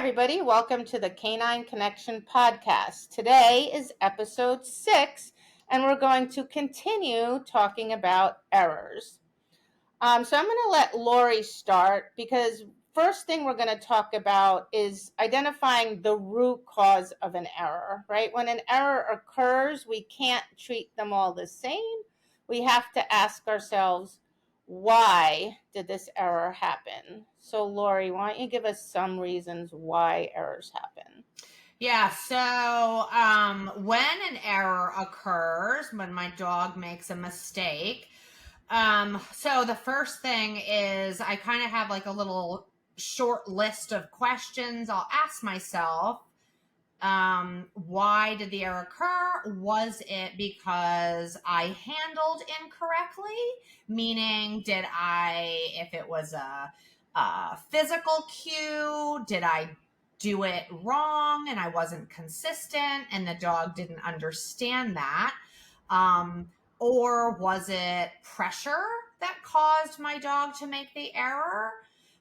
everybody. Welcome to the Canine Connection podcast. Today is episode 6, and we're going to continue talking about errors. So I'm going to let Laurie start because first thing we're going to talk about is identifying the root cause of an error, right? When an error occurs, we can't treat them all the same. We have to ask ourselves, why did this error happen? So Laurie, why don't you give us some reasons why errors happen? Yeah, so when an error occurs, when my dog makes a mistake, so the first thing is I kind of have like a little short list of questions I'll ask myself. Why did the error occur? Was it because I handled incorrectly? Meaning, if it was a physical cue, did I do it wrong and I wasn't consistent and the dog didn't understand that? Or was it pressure that caused my dog to make the error?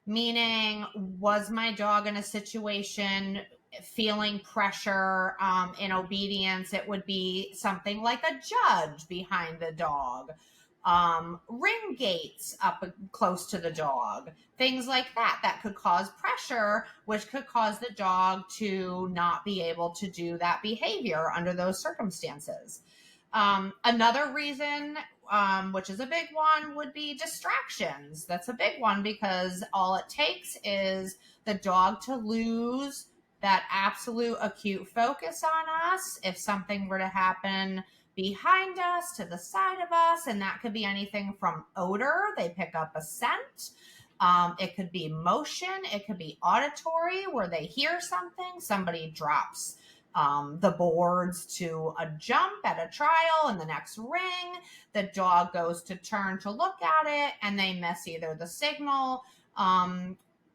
Meaning, was my dog in a situation feeling pressure in obedience? It would be something like a judge behind the dog, ring gates up close to the dog, things like that could cause pressure, which could cause the dog to not be able to do that behavior under those circumstances. Another reason, which is a big one, would be distractions. That's a big one because all it takes is the dog to lose that absolute acute focus on us. If something were to happen behind us, to the side of us, and that could be anything from odor, they pick up a scent. It could be motion. It could be auditory, where they hear something. Somebody drops the boards to a jump at a trial, and the next ring, the dog goes to turn to look at it, and they miss either the signal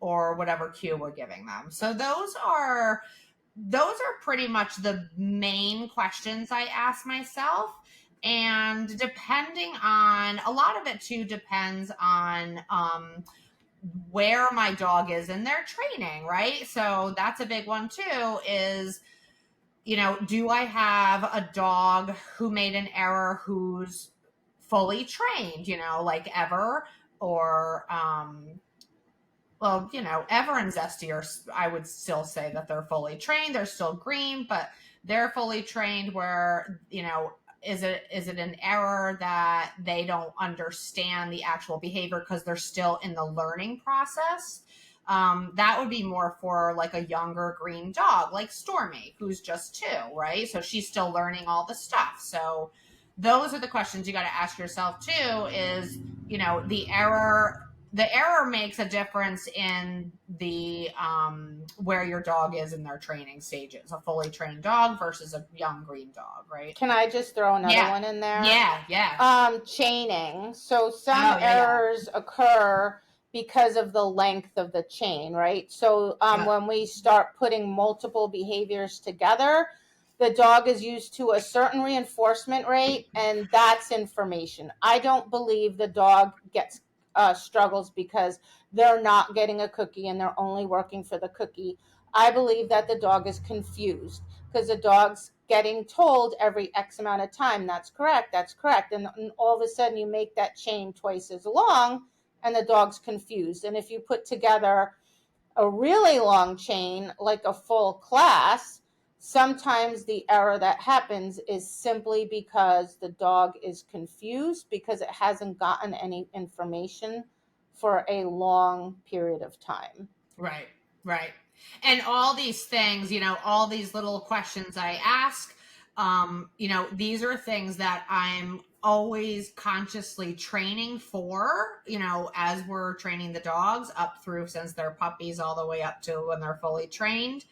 or whatever cue we're giving them. So those are pretty much the main questions I ask myself. And depending on, a lot of it too depends on where my dog is in their training, right? So that's a big one too, is, do I have a dog who made an error who's fully trained, like Ever or Ever and Zesty are, I would still say that they're fully trained. They're still green, but they're fully trained where, is it an error that they don't understand the actual behavior because they're still in the learning process? That would be more for like a younger green dog, like Stormy, who's just 2, right? So she's still learning all the stuff. So those are the questions you got to ask yourself too, is, the error makes a difference in the where your dog is in their training stages. A fully trained dog versus a young green dog, right? Can I just throw another one in there? Yeah. Chaining. So some errors occur because of the length of the chain, right? So when we start putting multiple behaviors together, the dog is used to a certain reinforcement rate, and that's information. I don't believe the dog gets struggles because they're not getting a cookie and they're only working for the cookie. I believe that the dog is confused because the dog's getting told every X amount of time, that's correct. And all of a sudden you make that chain twice as long and the dog's confused. And if you put together a really long chain, like a full class, sometimes the error that happens is simply because the dog is confused because it hasn't gotten any information for a long period of time. Right. And all these things, all these little questions I ask, these are things that I'm always consciously training for, as we're training the dogs up through, since they're puppies, all the way up to when they're fully trained.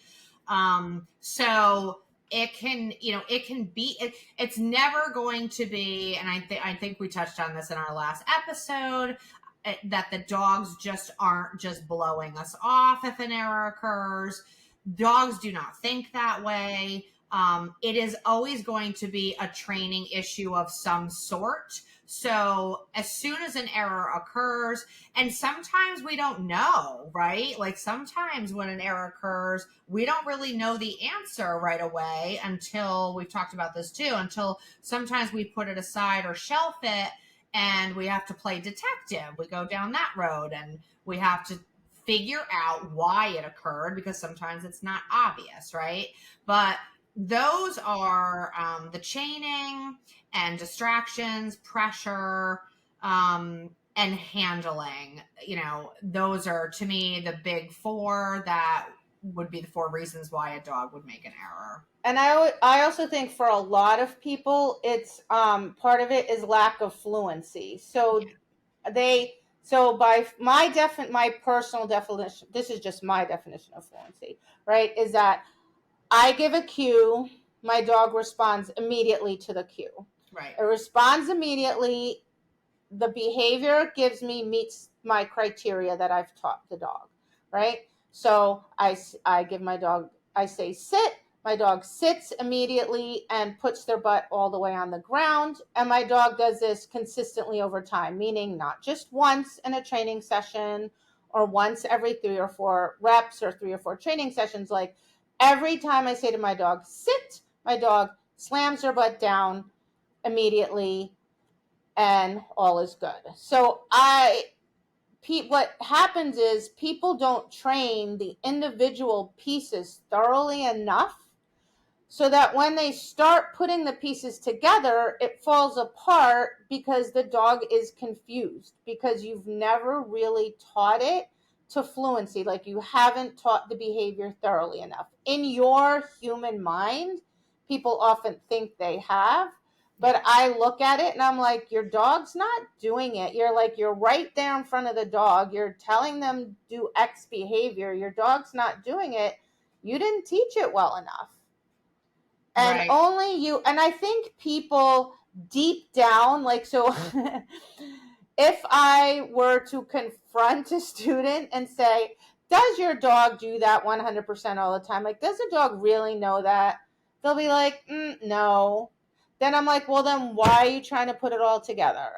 So it can be, it's never going to be, and I think we touched on this in our last episode, that the dogs just aren't just blowing us off if an error occurs. Dogs do not think that way. It is always going to be a training issue of some sort. So as soon as an error occurs, and sometimes we don't know, right? Like sometimes when an error occurs, we don't really know the answer right away until we've talked about this too, until sometimes we put it aside or shelf it and we have to play detective. We go down that road and we have to figure out why it occurred because sometimes it's not obvious, right? But those are the chaining and distractions, pressure, and handling. Those are to me the big four that would be the four reasons why a dog would make an error. And I also think for a lot of people, it's part of it is lack of fluency. So by my personal definition, this is just my definition of fluency, right? Is that I give a cue, my dog responds immediately to the cue. Right. It responds immediately. The behavior gives me meets my criteria that I've taught the dog, right? So I give my dog, I say sit, my dog sits immediately and puts their butt all the way on the ground. And my dog does this consistently over time, meaning not just once in a training session or once every 3 or 4 reps or 3 or 4 training sessions. Like every time I say to my dog, sit, my dog slams her butt down immediately and all is good. So what happens is people don't train the individual pieces thoroughly enough so that when they start putting the pieces together, it falls apart because the dog is confused, because you've never really taught it to fluency. Like you haven't taught the behavior thoroughly enough. In your human mind, people often think they have, but I look at it and I'm like, your dog's not doing it. You're right there in front of the dog. You're telling them do X behavior. Your dog's not doing it. You didn't teach it well enough. And Right. only you, and I think people deep down, like, so if I were to confront a student and say, does your dog do that 100% all the time? Like, does the dog really know that? They'll be like, no. Then I'm like, well, then why are you trying to put it all together?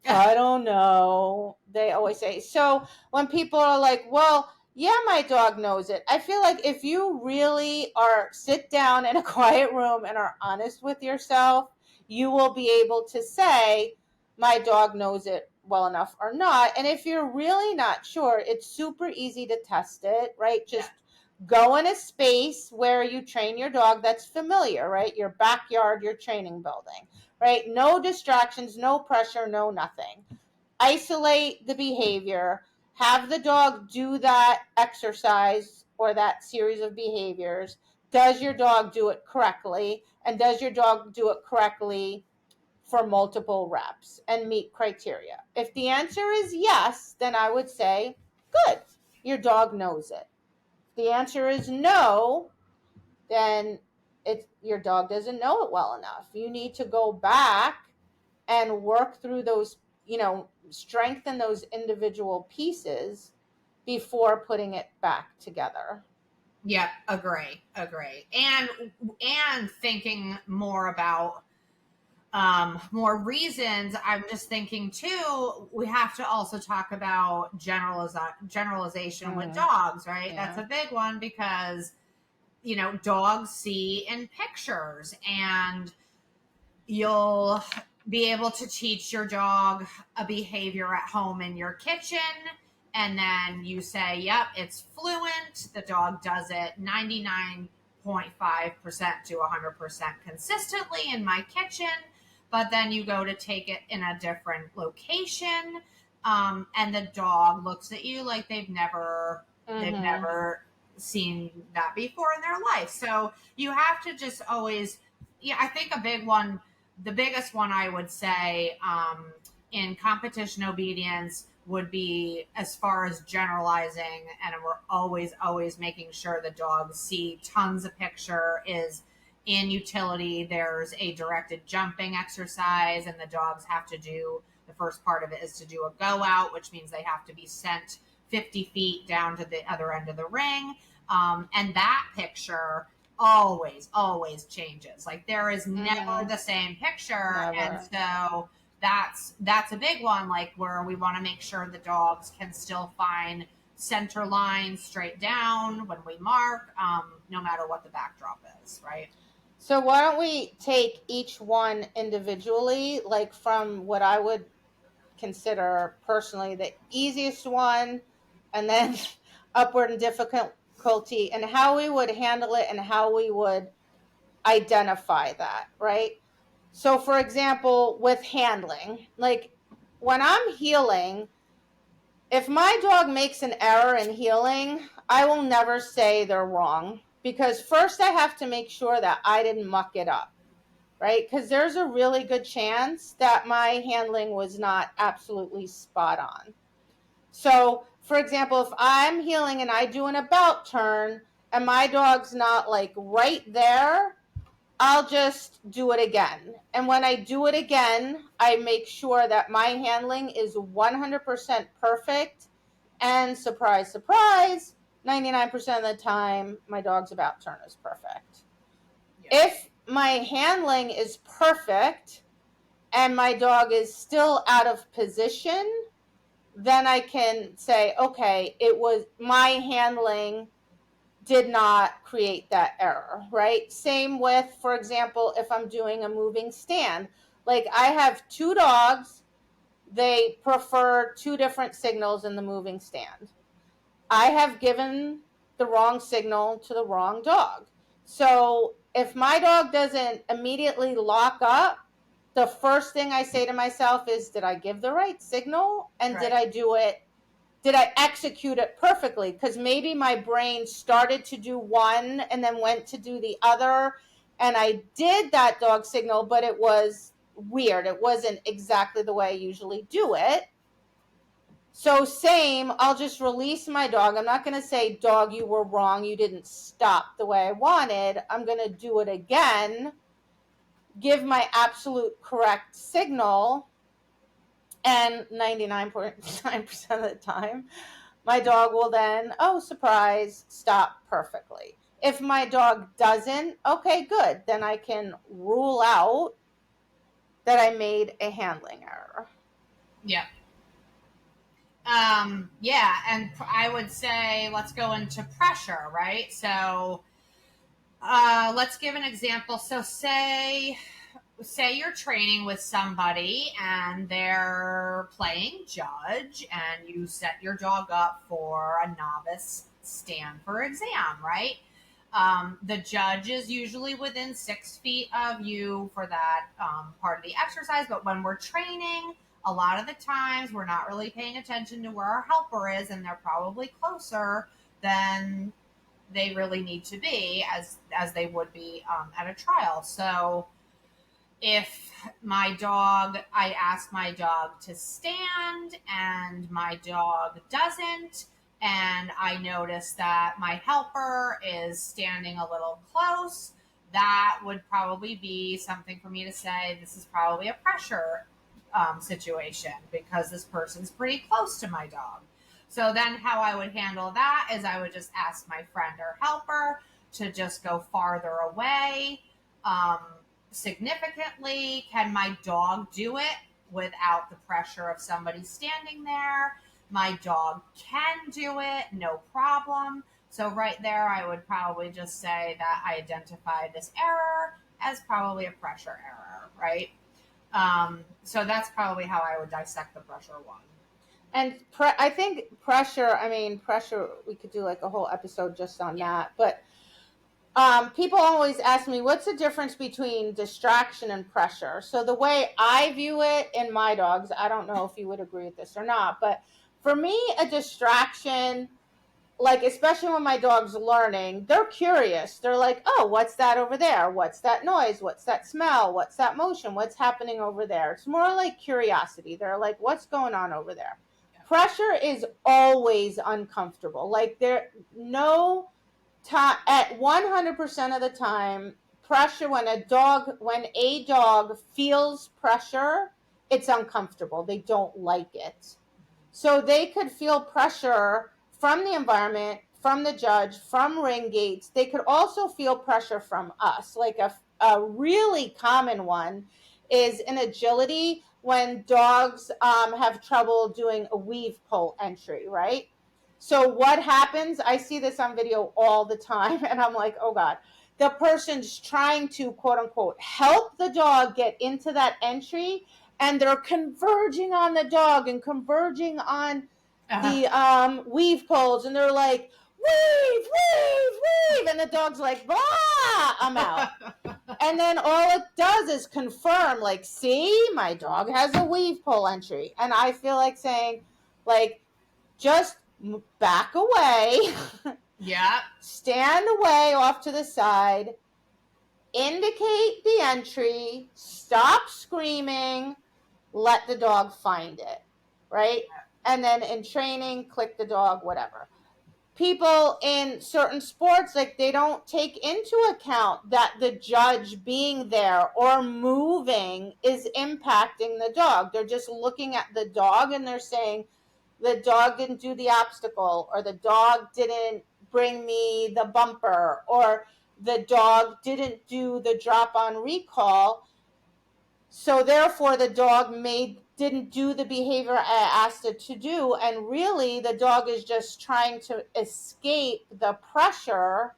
I don't know. They always say. So when people are like, well, yeah, my dog knows it. I feel like if you really sit down in a quiet room and are honest with yourself, you will be able to say, my dog knows it well enough or not. And if you're really not sure, it's super easy to test it, right? Just go in a space where you train your dog that's familiar, right? Your backyard, your training building, right? No distractions, no pressure, no nothing. Isolate the behavior. Have the dog do that exercise or that series of behaviors. Does your dog do it correctly? And does your dog do it correctly for multiple reps and meet criteria? If the answer is yes, then I would say, good, your dog knows it. If the answer is no, then your dog doesn't know it well enough. You need to go back and work through those, strengthen those individual pieces before putting it back together. Yep, agree. And thinking more about more reasons, I'm just thinking too, we have to also talk about generalization with dogs, right? Yeah. That's a big one because dogs see in pictures, and you'll be able to teach your dog a behavior at home in your kitchen, and then you say, yep, it's fluent. The dog does it 99.5% to 100% consistently in my kitchen. But then you go to take it in a different location, and the dog looks at you like they've never seen that before in their life. So you have to just always, I think the biggest one I would say in competition obedience would be as far as generalizing, and we're always making sure the dogs see tons of picture is in utility. There's a directed jumping exercise, and the dogs have to do, the first part of it is to do a go out, which means they have to be sent 50 feet down to the other end of the ring. And that picture always changes. Like there is never the same picture. Never. And so that's a big one, like where we want to make sure the dogs can still find center line straight down when we mark, no matter what the backdrop is, right? So why don't we take each one individually, like from what I would consider personally the easiest one, and then upward and difficulty, and how we would handle it and how we would identify that, right? So, for example, with handling, like when I'm healing, if my dog makes an error in healing, I will never say they're wrong, because first I have to make sure that I didn't muck it up, right? Because there's a really good chance that my handling was not absolutely spot on. So, for example, if I'm healing and I do an about turn and my dog's not like right there, I'll just do it again. And when I do it again, I make sure that my handling is 100% perfect. And surprise, surprise, 99% of the time, my dog's about turn is perfect. Yeah. If my handling is perfect and my dog is still out of position, then I can say, okay, it was my handling did not create that error, right? Same with, for example, if I'm doing a moving stand. Like I have two dogs, they prefer two different signals in the moving stand. I have given the wrong signal to the wrong dog. So if my dog doesn't immediately lock up, the first thing I say to myself is, did I give the right signal? And did I do it? Did I execute it perfectly? Because maybe my brain started to do one and then went to do the other. And I did that dog signal, but it was weird. It wasn't exactly the way I usually do it. So same, I'll just release my dog. I'm not going to say, dog, you were wrong. You didn't stop the way I wanted. I'm going to do it again, give my absolute correct signal. And 99.9% of the time, my dog will then, oh, surprise, stop perfectly. If my dog doesn't, okay, good. Then I can rule out that I made a handling error. Yeah. Yeah, and I would say let's go into pressure, right? So let's give an example. So say you're training with somebody and they're playing judge, and you set your dog up for a novice stand for exam, right? The judge is usually within 6 feet of you for that part of the exercise, but when we're training, a lot of the times we're not really paying attention to where our helper is, and they're probably closer than they really need to be as they would be at a trial. So if I ask my dog to stand and my dog doesn't, and I notice that my helper is standing a little close, that would probably be something for me to say, this is probably a pressure situation because this person's pretty close to my dog. So then how I would handle that is I would just ask my friend or helper to just go farther away. Significantly, can my dog do it without the pressure of somebody standing there? My dog can do it, no problem. So right there, I would probably just say that I identified this error as probably a pressure error, right? So that's probably how I would dissect the pressure one. And I think pressure, we could do like a whole episode just on that. But people always ask me, what's the difference between distraction and pressure? So the way I view it in my dogs, I don't know if you would agree with this or not, but for me, a distraction, like especially when my dog's learning, they're curious. They're like, oh, what's that over there? What's that noise? What's that smell? What's that motion? What's happening over there? It's more like curiosity. They're like, what's going on over there? Pressure is always uncomfortable. Like there, no time at 100% of the time, pressure when a dog feels pressure, it's uncomfortable. They don't like it. So they could feel pressure from the environment, from the judge, from ring gates. They could also feel pressure from us. Like a really common one is in agility when dogs have trouble doing a weave pull entry, right? So what happens, I see this on video all the time, and I'm like, oh God, the person's trying to, quote unquote, help the dog get into that entry, and they're converging on the dog and converging on the weave poles, and they're like, weave, weave, weave, and the dog's like, blah, I'm out. And then all it does is confirm, like, see, my dog has a weave pole entry. And I feel like saying, like, just back away. Yeah. Stand away off to the side. Indicate the entry. Stop screaming. Let the dog find it. Right? And then in training, click the dog, whatever. People in certain sports, like, they don't take into account that the judge being there or moving is impacting the dog. They're just looking at the dog and they're saying, the dog didn't do the obstacle, or the dog didn't bring me the bumper, or the dog didn't do the drop on recall. So therefore the dog didn't do the behavior I asked it to do. And really the dog is just trying to escape the pressure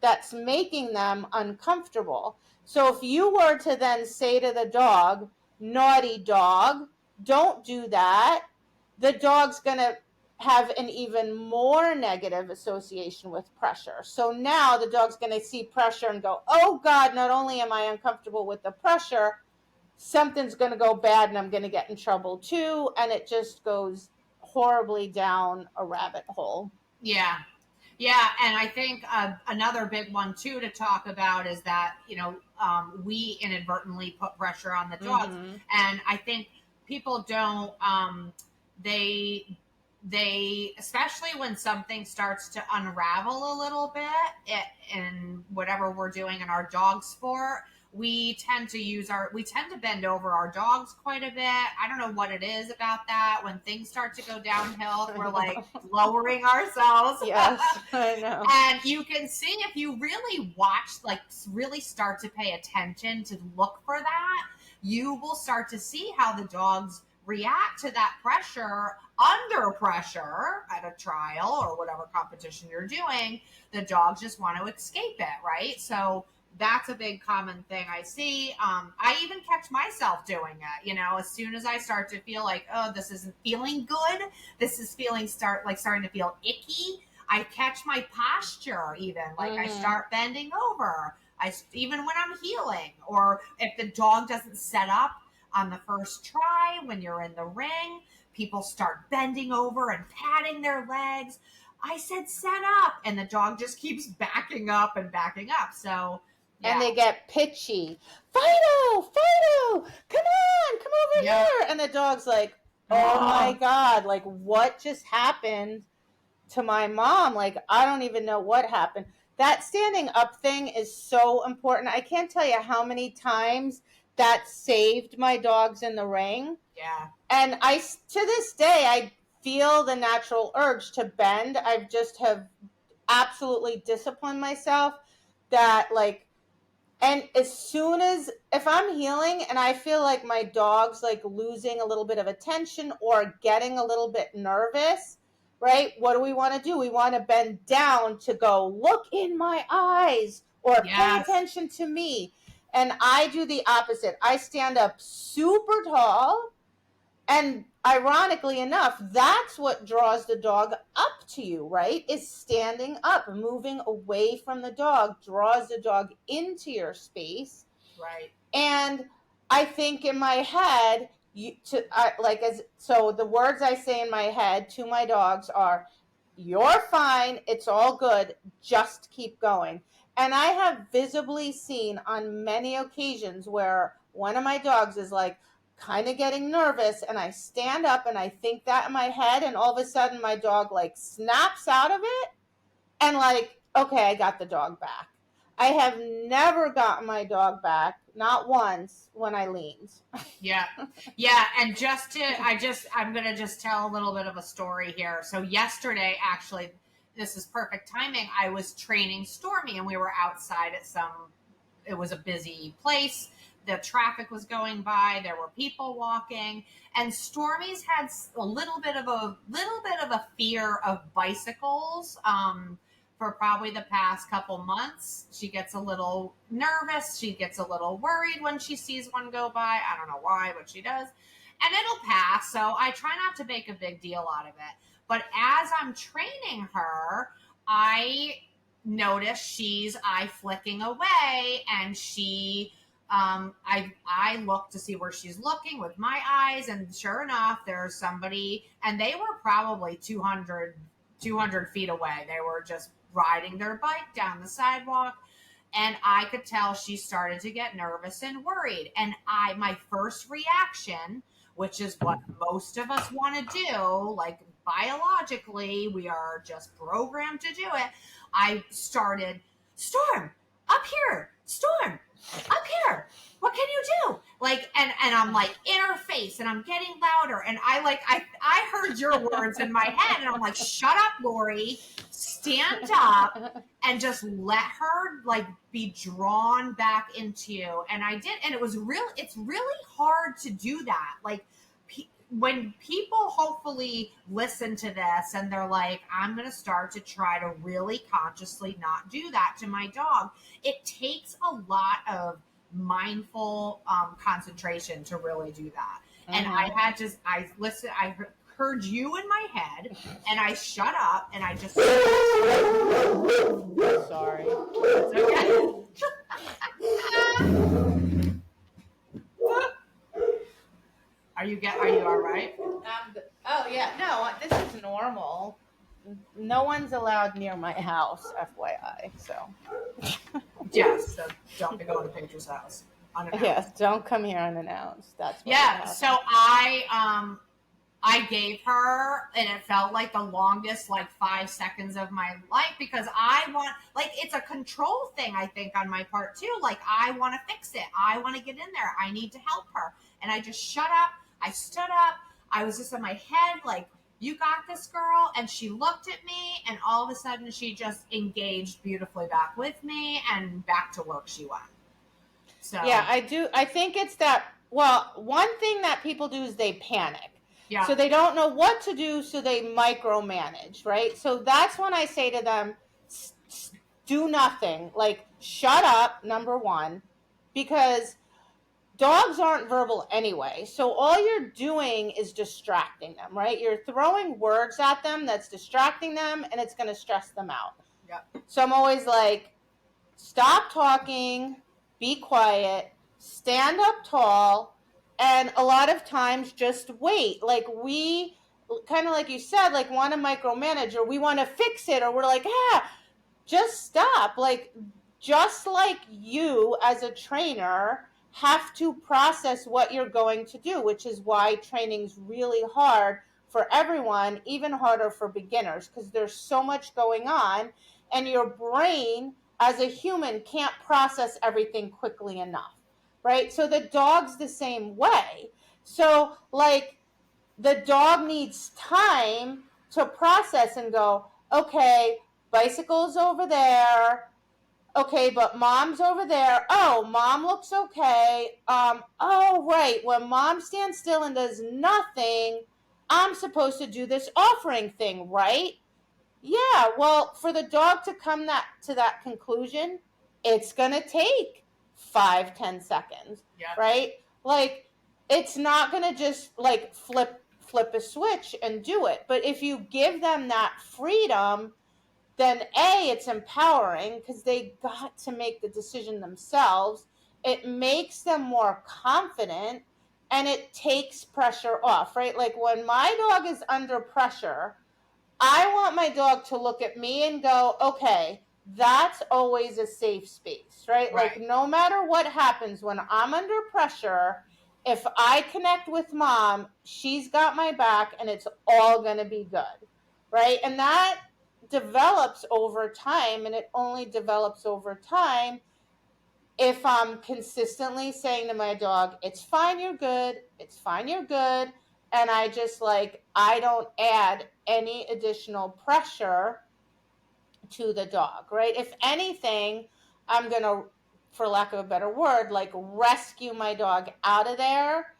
that's making them uncomfortable. So if you were to then say to the dog, naughty dog, don't do that, the dog's going to have an even more negative association with pressure. So now the dog's going to see pressure and go, oh God, not only am I uncomfortable with the pressure, something's going to go bad and I'm going to get in trouble too. And it just goes horribly down a rabbit hole. Yeah. Yeah. And I think another big one, too, to talk about is that, we inadvertently put pressure on the dogs. Mm-hmm. And I think people don't, they especially when something starts to unravel a little bit in whatever we're doing in our dog sport, we tend to bend over our dogs quite a bit. I don't know what it is about that. When things start to go downhill, we're like lowering ourselves. Yes, I know. And you can see, if you really watch, like really start to pay attention to look for that, you will start to see how the dogs react to that pressure. Under pressure at a trial or whatever competition you're doing, the dogs just want to escape it, right? So that's a big common thing I see. I even catch myself doing it. As soon as I start to feel like, oh, this isn't feeling good, this is starting to feel icky, I catch my posture. Even like I start bending over. Even when I'm healing, or if the dog doesn't set up on the first try when you're in the ring, people start bending over and patting their legs. I said, set up. And the dog just keeps backing up and backing up. So, yeah. And they get pitchy. Fido, come on, come over here. And the dog's like, oh my God, like, what just happened to my mom? Like, I don't even know what happened. That standing up thing is so important. I can't tell you how many times that saved my dogs in the ring. Yeah. And to this day, I feel the natural urge to bend. I just have absolutely disciplined myself that, like, and as soon as, if I'm healing and I feel like my dog's like losing a little bit of attention or getting a little bit nervous, right? What do we want to do? We want to bend down to go, look in my eyes, or pay attention to me. And I do the opposite. I stand up super tall. And ironically enough, that's what draws the dog up to you, right? Is standing up. Moving away from the dog draws the dog into your space. Right. And I think in my head, so the words I say in my head to my dogs are, you're fine, it's all good, just keep going. And I have visibly seen on many occasions where one of my dogs is like, kind of getting nervous, and I stand up and I think that in my head, and all of a sudden my dog like snaps out of it and like, okay, I got the dog back. I have never gotten my dog back, not once, when I leaned. Yeah. And I'm going to just tell a little bit of a story here. So yesterday, actually, this is perfect timing. I was training Stormy, and we were outside at it was a busy place. the traffic was going by, there were people walking, and Stormy's had a little bit of a fear of bicycles. For probably the past couple months, she gets a little nervous. She gets a little worried when she sees one go by. I don't know why, but she does. And it'll pass. So I try not to make a big deal out of it. But as I'm training her, I notice she's eye flicking away, and I look to see where she's looking with my eyes, and sure enough, there's somebody, and they were probably 200 feet away. They were just riding their bike down the sidewalk, and I could tell she started to get nervous and worried. And my first reaction, which is what most of us want to do, like biologically, we are just programmed to do it. I started, Storm, up here, Storm, up here. What can you do? Like, and I'm like in her face, and I'm getting louder. And I heard your words in my head, and I'm like, shut up, Laurie, stand up, and just let her like be drawn back into you. And I did. And it's really hard to do that. Like, when people hopefully listen to this and they're like, I'm going to start to try to really consciously not do that to my dog, it takes a lot of mindful concentration to really do that. And I heard you in my head, and I shut up, and I just sorry. It's okay. Are you all right? Oh yeah, no, this is normal. No one's allowed near my house, FYI. So yes, so don't be going to Petra's house unannounced. Yes, don't come here unannounced. That's what so I gave her, and it felt like the longest, like 5 seconds of my life, because I want, like, it's a control thing, I think, on my part too. Like, I want to fix it. I want to get in there. I need to help her. And I just shut up. I stood up. I was just in my head, like, you got this, girl. And she looked at me, and all of a sudden she just engaged beautifully back with me, and back to work she went. So yeah, I do. I think it's that. Well, one thing that people do is they panic. Yeah. So they don't know what to do, so they micromanage, right? So that's when I say to them, do nothing. Like, shut up, number one, because dogs aren't verbal anyway. So all you're doing is distracting them, right? You're throwing words at them that's distracting them, and it's going to stress them out. Yep. So I'm always like, stop talking, be quiet, stand up tall, and a lot of times just wait. Like, we kind of, like you said, like, want to micromanage, or we want to fix it, or we're like, just stop. Like, just like you as a trainer have to process what you're going to do, which is why training's really hard for everyone, even harder for beginners, because there's so much going on, and your brain as a human can't process everything quickly enough, right? So the dog's the same way. So, like, the dog needs time to process and go, okay, bicycle's over there. Okay, but mom's over there. Oh, mom looks okay. Oh, right. When mom stands still and does nothing, I'm supposed to do this offering thing, right? Yeah, well, for the dog to come to that conclusion, it's going to take 5-10 seconds, right? Like, it's not going to just like flip a switch and do it. But if you give them that freedom, then it's empowering, because they got to make the decision themselves. It makes them more confident, and it takes pressure off, right? Like, when my dog is under pressure, I want my dog to look at me and go, okay, that's always a safe space, right? Like, no matter what happens when I'm under pressure, if I connect with mom, she's got my back, and it's all going to be good, right? And that develops over time, and it only develops over time if I'm consistently saying to my dog, it's fine, you're good, it's fine, you're good, and I just, like, I don't add any additional pressure to the dog, right? If anything, I'm going to for lack of a better word, like rescue my dog out of there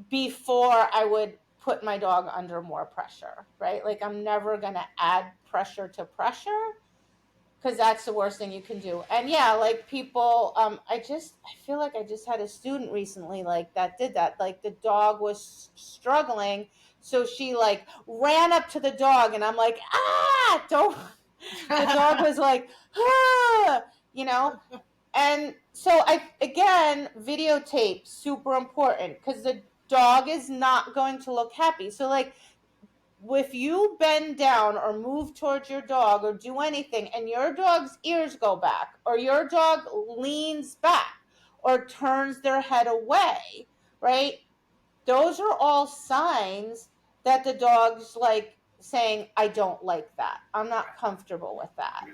before I would put my dog under more pressure, right? Like I'm never going to add pressure to pressure, because that's the worst thing you can do. And yeah, like people, I feel like I just had a student recently like that did that. Like the dog was struggling, so she like ran up to the dog, and I'm like, ah, don't. The dog was like, ah, you know. And so again, videotape, super important, because the dog is not going to look happy. So like, if you bend down or move towards your dog or do anything and your dog's ears go back, or your dog leans back or turns their head away, right? Those are all signs that the dog's like saying, I don't like that. I'm not comfortable with that,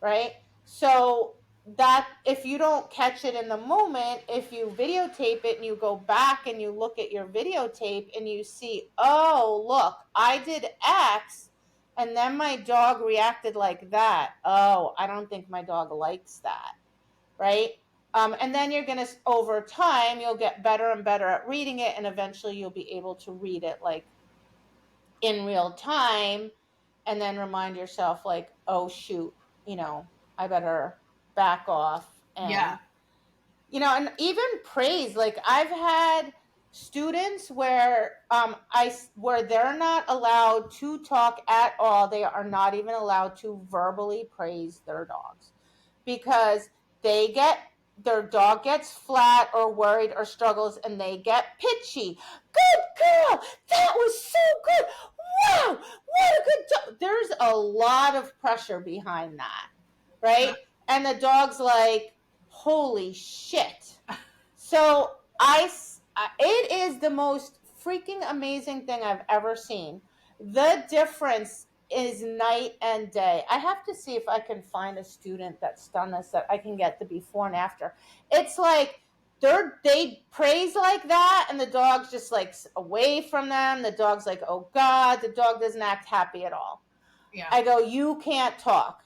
right? So that if you don't catch it in the moment, if you videotape it and you go back and you look at your videotape and you see, oh, look, I did X and then my dog reacted like that. Oh, I don't think my dog likes that, right? And then you're going to, over time, you'll get better and better at reading it, and eventually you'll be able to read it like in real time, and then remind yourself like, oh shoot, I better back off. And and even praise, like I've had students where where they're not allowed to talk at all. They are not even allowed to verbally praise their dogs, because their dog gets flat or worried or struggles, and they get pitchy. Good girl, that was so good. Wow, what a good dog. There's a lot of pressure behind that, right? And the dog's like, holy shit. So it is the most freaking amazing thing I've ever seen. The difference is night and day. I have to see if I can find a student that's done this, that I can get the before and after. It's like they praise like that, and the dog's just like away from them. The dog's like, oh God, the dog doesn't act happy at all. Yeah. I go, you can't talk.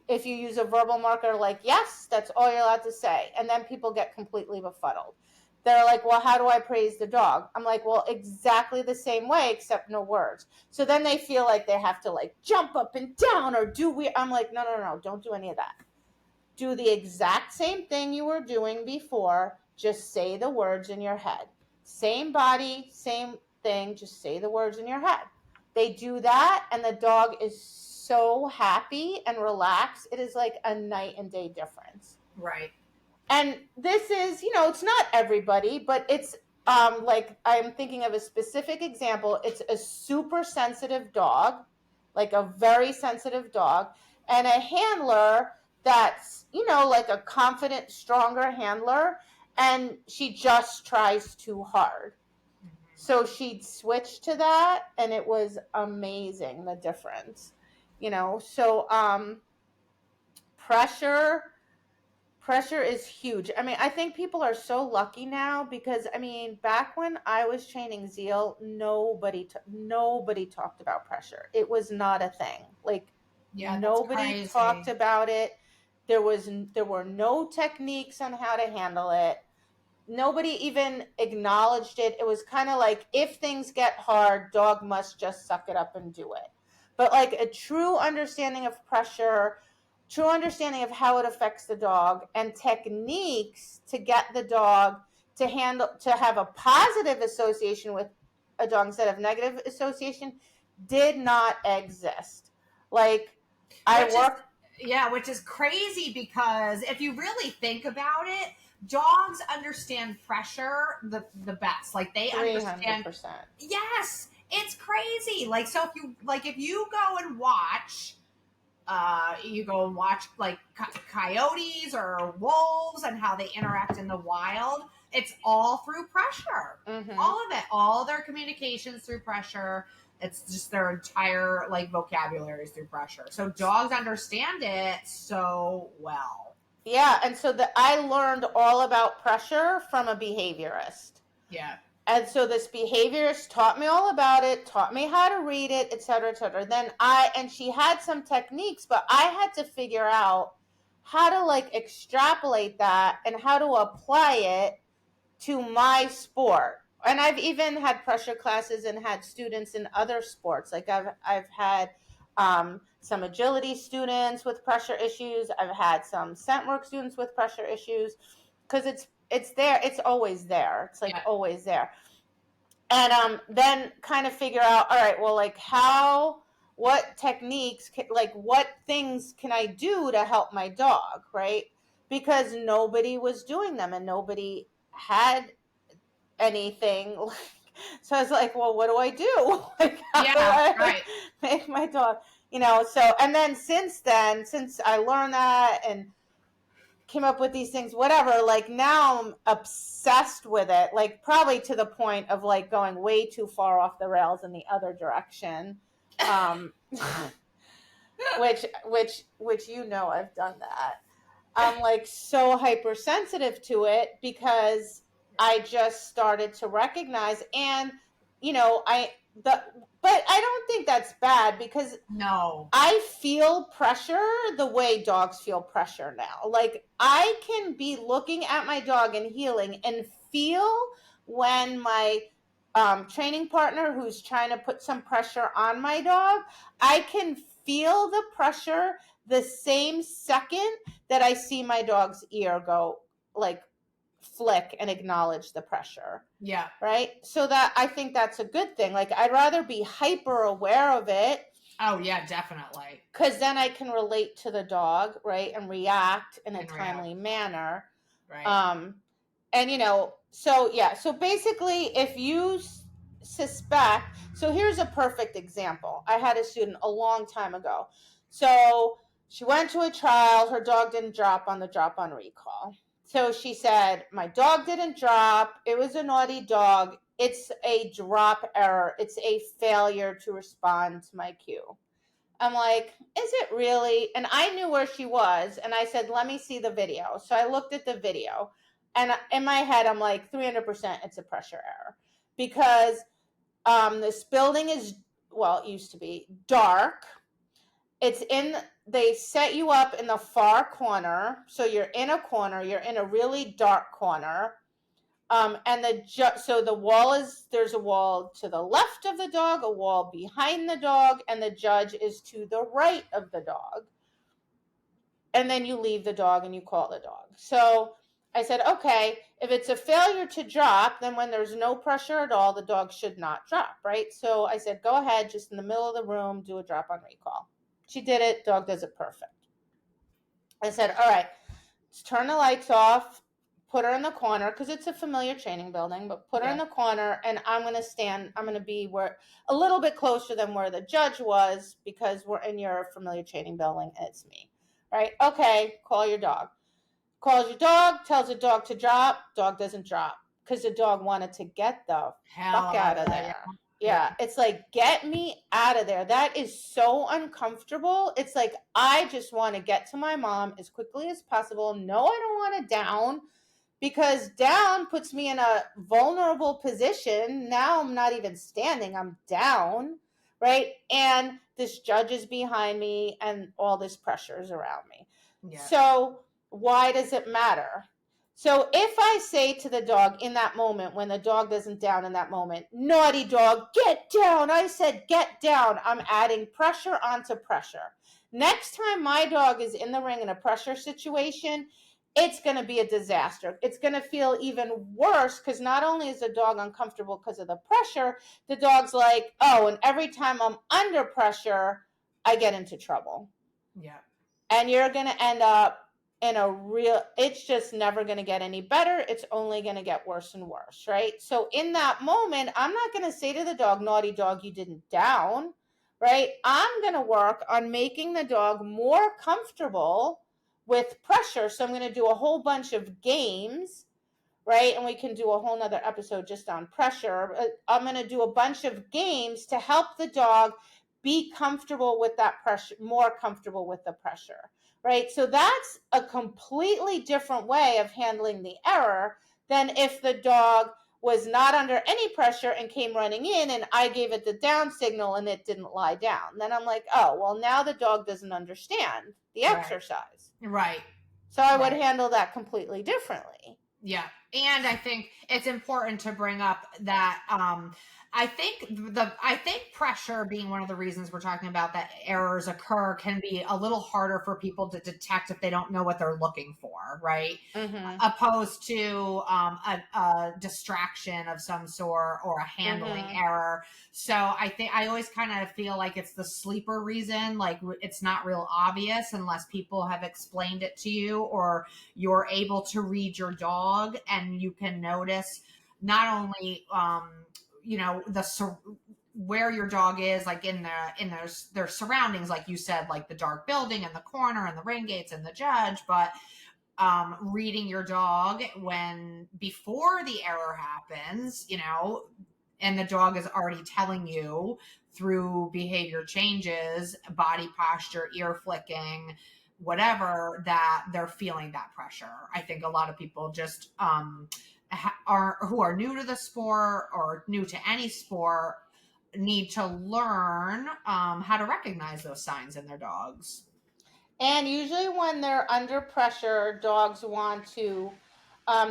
If you use a verbal marker like yes, that's all you're allowed to say. And then people get completely befuddled. They're like, well, how do I praise the dog? I'm like, well, exactly the same way, except no words. So then they feel like they have to like jump up and down or do weird. I'm like, no, don't do any of that. Do the exact same thing you were doing before. Just say the words in your head. Same body, same thing. Just say the words in your head. They do that, and the dog is so happy and relaxed. It is like a night and day difference. Right. And this is, it's not everybody, but it's like I'm thinking of a specific example. It's a super sensitive dog, like a very sensitive dog, and a handler that's, like a confident, stronger handler, and she just tries too hard. So she'd switch to that, and it was amazing, the difference. So pressure is huge. I mean, I think people are so lucky now, because back when I was training Zeal, nobody talked about pressure. It was not a thing. Like, nobody talked about it. There were no techniques on how to handle it. Nobody even acknowledged it. It was kind of like, if things get hard, dog must just suck it up and do it. But like a true understanding of pressure, true understanding of how it affects the dog, and techniques to get the dog to have a positive association with a dog instead of negative association, did not exist. Like, which is crazy, because if you really think about it, dogs understand pressure the best. Like, they 300%. understand. Yes, it's crazy. Like, so if you go and watch, like coyotes or wolves and how they interact in the wild, it's all through pressure. Mm-hmm. All of it, all their communications through pressure. It's just their entire like vocabulary is through pressure. So dogs understand it so well. Yeah, and so I learned all about pressure from a behaviorist. Yeah. And so this behaviorist taught me all about it, taught me how to read it, et cetera, et cetera. Then and she had some techniques, but I had to figure out how to like extrapolate that and how to apply it to my sport. And I've even had pressure classes and had students in other sports. Like I've had some agility students with pressure issues. I've had some scent work students with pressure issues, because it's there. It's always there. It's like always there. And then kind of figure out, all right, well, like what techniques, like what things can I do to help my dog, right? Because nobody was doing them and nobody had anything. So I was like, well, what do I do? Like, how do I make my dog, so, and then since I learned that and came up with these things, whatever, like now I'm obsessed with it, like probably to the point of like going way too far off the rails in the other direction. which I've done that. I'm like so hypersensitive to it because I just started to recognize, and but I don't think that's bad, because no, I feel pressure the way dogs feel pressure now. Like I can be looking at my dog and healing and feel when my training partner who's trying to put some pressure on my dog, I can feel the pressure the same second that I see my dog's ear go like flick and acknowledge the pressure. Yeah. Right. So that, I think that's a good thing. Like I'd rather be hyper aware of it. Oh yeah, definitely. Because then I can relate to the dog, right, and react in a timely manner. Right. And so basically, if you suspect, so here's a perfect example. I had a student a long time ago. So she went to a trial. Her dog didn't drop on the drop on recall. So she said, my dog didn't drop. It was a naughty dog. It's a drop error. It's a failure to respond to my cue. I'm like, is it really? And I knew where she was. And I said, let me see the video. So I looked at the video. And in my head, I'm like, 300% it's a pressure error. Because this building is, well, it used to be dark. They set you up in the far corner. So you're in a corner. You're in a really dark corner. And so the wall there's a wall to the left of the dog, a wall behind the dog, and the judge is to the right of the dog. And then you leave the dog and you call the dog. So I said, okay, if it's a failure to drop, then when there's no pressure at all, the dog should not drop, right? So I said, go ahead, just in the middle of the room, do a drop on recall. She did it. Dog does it perfect. I said, all right, let's turn the lights off. Put her in the corner, because it's a familiar training building, but put her in the corner, and I'm going to be a little bit closer than where the judge was, because we're in your familiar training building and it's me, right? Okay, call your dog. Calls your dog, tells the dog to drop. Dog doesn't drop, because the dog wanted to get the fuck out of there. Yeah, it's like, get me out of there. That is so uncomfortable. It's like, I just want to get to my mom as quickly as possible. No, I don't want to down, because down puts me in a vulnerable position. Now I'm not even standing, I'm down, right? And this judge is behind me and all this pressure is around me. Yeah. So why does it matter? So if I say to the dog in that moment, when the dog doesn't down in that moment, naughty dog, get down. I said, get down. I'm adding pressure onto pressure. Next time my dog is in the ring in a pressure situation, it's going to be a disaster. It's going to feel even worse, because not only is the dog uncomfortable because of the pressure, the dog's like, oh, and every time I'm under pressure, I get into trouble. Yeah. And you're going to end up in it's just never going to get any better. It's only going to get worse and worse, right? So in that moment, I'm not going to say to the dog, naughty dog, you didn't down, right? I'm going to work on making the dog more comfortable with pressure. So I'm going to do a whole bunch of games, right? And we can do a whole nother episode just on pressure. I'm going to do a bunch of games to help the dog be comfortable with that pressure, more comfortable with the pressure, right? So that's a completely different way of handling the error than if the dog was not under any pressure and came running in and I gave it the down signal and it didn't lie down. Then I'm like, oh, well, now the dog doesn't understand the exercise. Right. So I would handle that completely differently. Yeah. And I think it's important to bring up that I think pressure being one of the reasons we're talking about that errors occur can be a little harder for people to detect if they don't know what they're looking for, right? Mm-hmm. Opposed to a distraction of some sort or a handling error. So I think I always kind of feel like it's the sleeper reason, like it's not real obvious unless people have explained it to you or you're able to read your dog and you can notice not only where your dog is, like in their surroundings, like you said, like the dark building and the corner and the ring gates and the judge, but reading your dog when before the error happens, and the dog is already telling you through behavior changes, body posture, ear flicking, whatever, that they're feeling that pressure. I think a lot of people just who are new to the sport or new to any sport need to learn how to recognize those signs in their dogs. And usually when they're under pressure, dogs want to,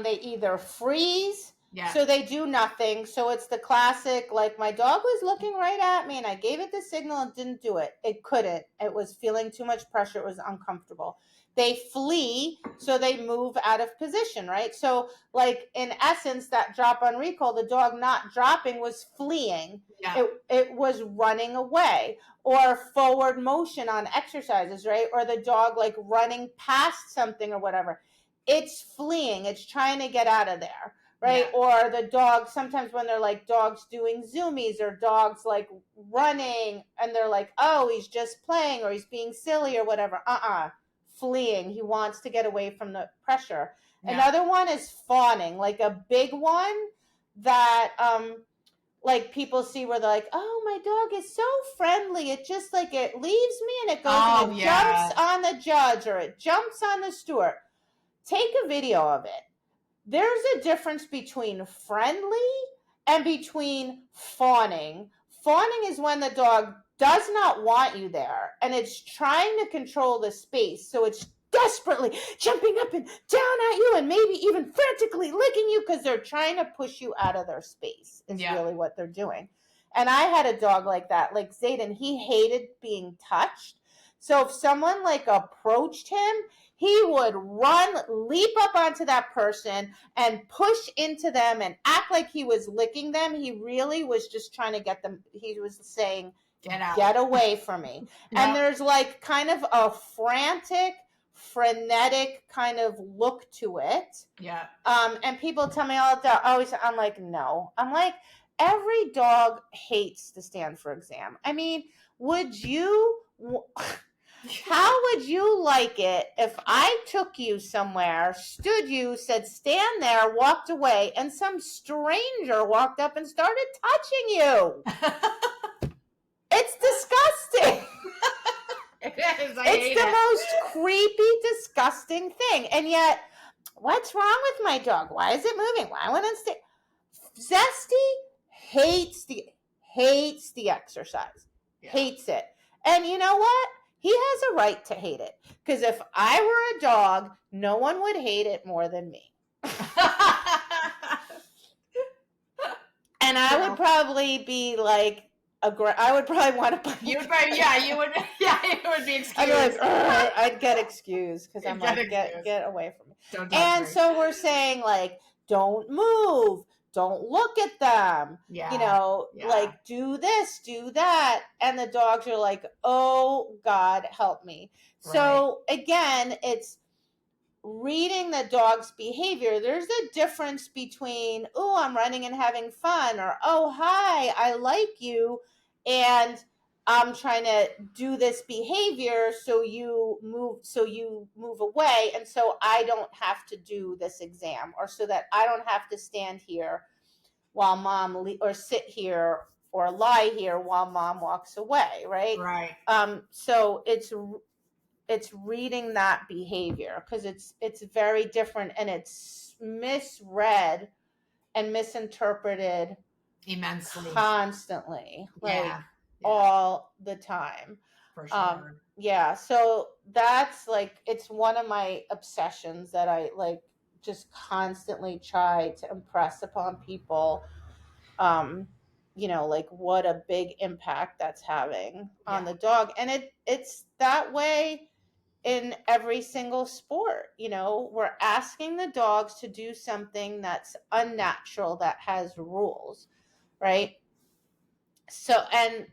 they either freeze, so they do nothing. So it's the classic, like my dog was looking right at me and I gave it the signal and didn't do it. It couldn't. It was feeling too much pressure. It was uncomfortable. They flee, so they move out of position, right? So like in essence, that drop on recall, the dog not dropping was fleeing. Yeah. It was running away. Or forward motion on exercises, right? Or the dog like running past something or whatever. It's fleeing. It's trying to get out of there, right? Yeah. Or the dog, sometimes when they're like dogs doing zoomies or dogs like running and they're like, oh, he's just playing or he's being silly or whatever. Fleeing. He wants to get away from the pressure. Yeah. Another one is fawning, like a big one that like people see where they're like, oh, my dog is so friendly. It just like it leaves me and it goes and it jumps on the judge or it jumps on the steward. Take a video of it. There's a difference between friendly and between fawning. Fawning is when the dog does not want you there and it's trying to control the space. So it's desperately jumping up and down at you and maybe even frantically licking you because they're trying to push you out of their space is really what they're doing. And I had a dog like that, like Zayden. He hated being touched. So if someone like approached him, he would run, leap up onto that person and push into them and act like he was licking them. He really was just trying to get them. He was saying, get away from me. And there's like kind of a frantic, frenetic kind of look to it. Yeah. And people tell me all the time, always, I'm like, no. I'm like, every dog hates to stand for exam. I mean, how would you like it if I took you somewhere, stood you, said stand there, walked away, and some stranger walked up and started touching you? It's disgusting. It's the most creepy, disgusting thing. And yet, what's wrong with my dog? Why is it moving? Why wouldn't it stay? Zesty hates the exercise. Yeah. Hates it. And you know what? He has a right to hate it. Because if I were a dog, no one would hate it more than me. And I would probably be like, I would probably want to. You would probably, you would be excused. I'd be like, I'd get excused because I'm like, get away from me. And so we're saying like, don't move, don't look at them. Yeah. Like do this, do that, and the dogs are like, oh God, help me. Right. So again, it's reading the dog's behavior. There's a difference between, oh, I'm running and having fun, or oh, hi, I like you, and I'm trying to do this behavior so you move away, and so I don't have to do this exam, or so that I don't have to stand here while mom or sit here or lie here while mom walks away, right? Right. So it's reading that behavior because it's very different and it's misread and misinterpreted immensely, constantly, like all the time. For sure. Yeah, so that's like, it's one of my obsessions that I like just constantly try to impress upon people. Um, like what a big impact that's having on Yeah. the dog. And it's that way in every single sport. We're asking the dogs to do something that's unnatural, that has rules, right? So, and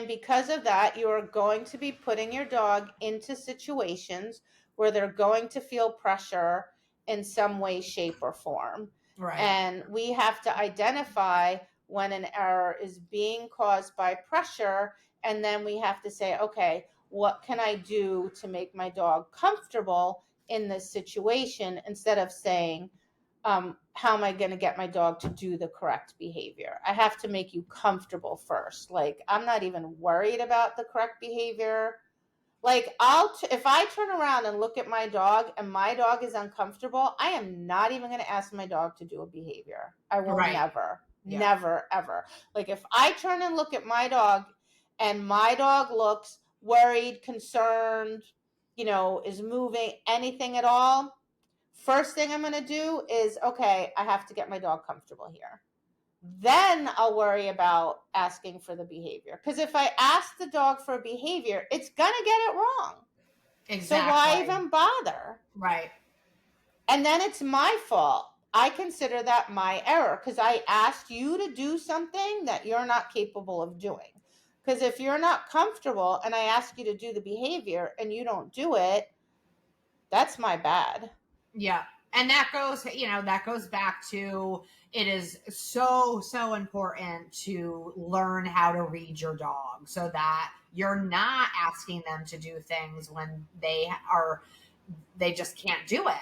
because of that, you are going to be putting your dog into situations where they're going to feel pressure in some way, shape, or form. Right. And we have to identify when an error is being caused by pressure. And then we have to say, okay, what can I do to make my dog comfortable in this situation, instead of saying, how am I going to get my dog to do the correct behavior? I have to make you comfortable first. Like, I'm not even worried about the correct behavior. Like, if I turn around and look at my dog and my dog is uncomfortable, I am not even going to ask my dog to do a behavior. I will Right. never, Yeah. never, ever. Like, if I turn and look at my dog and my dog looks worried, concerned, is moving, anything at all, first thing I'm going to do is, okay, I have to get my dog comfortable here. Then I'll worry about asking for the behavior. Because if I ask the dog for a behavior, it's going to get it wrong. So why Exactly. even bother? Right. And then it's my fault. I consider that my error, because I asked you to do something that you're not capable of doing. Because if you're not comfortable and I ask you to do the behavior and you don't do it, that's my bad. Yeah. And that goes back to, it is so important to learn how to read your dog so that you're not asking them to do things when they just can't do it.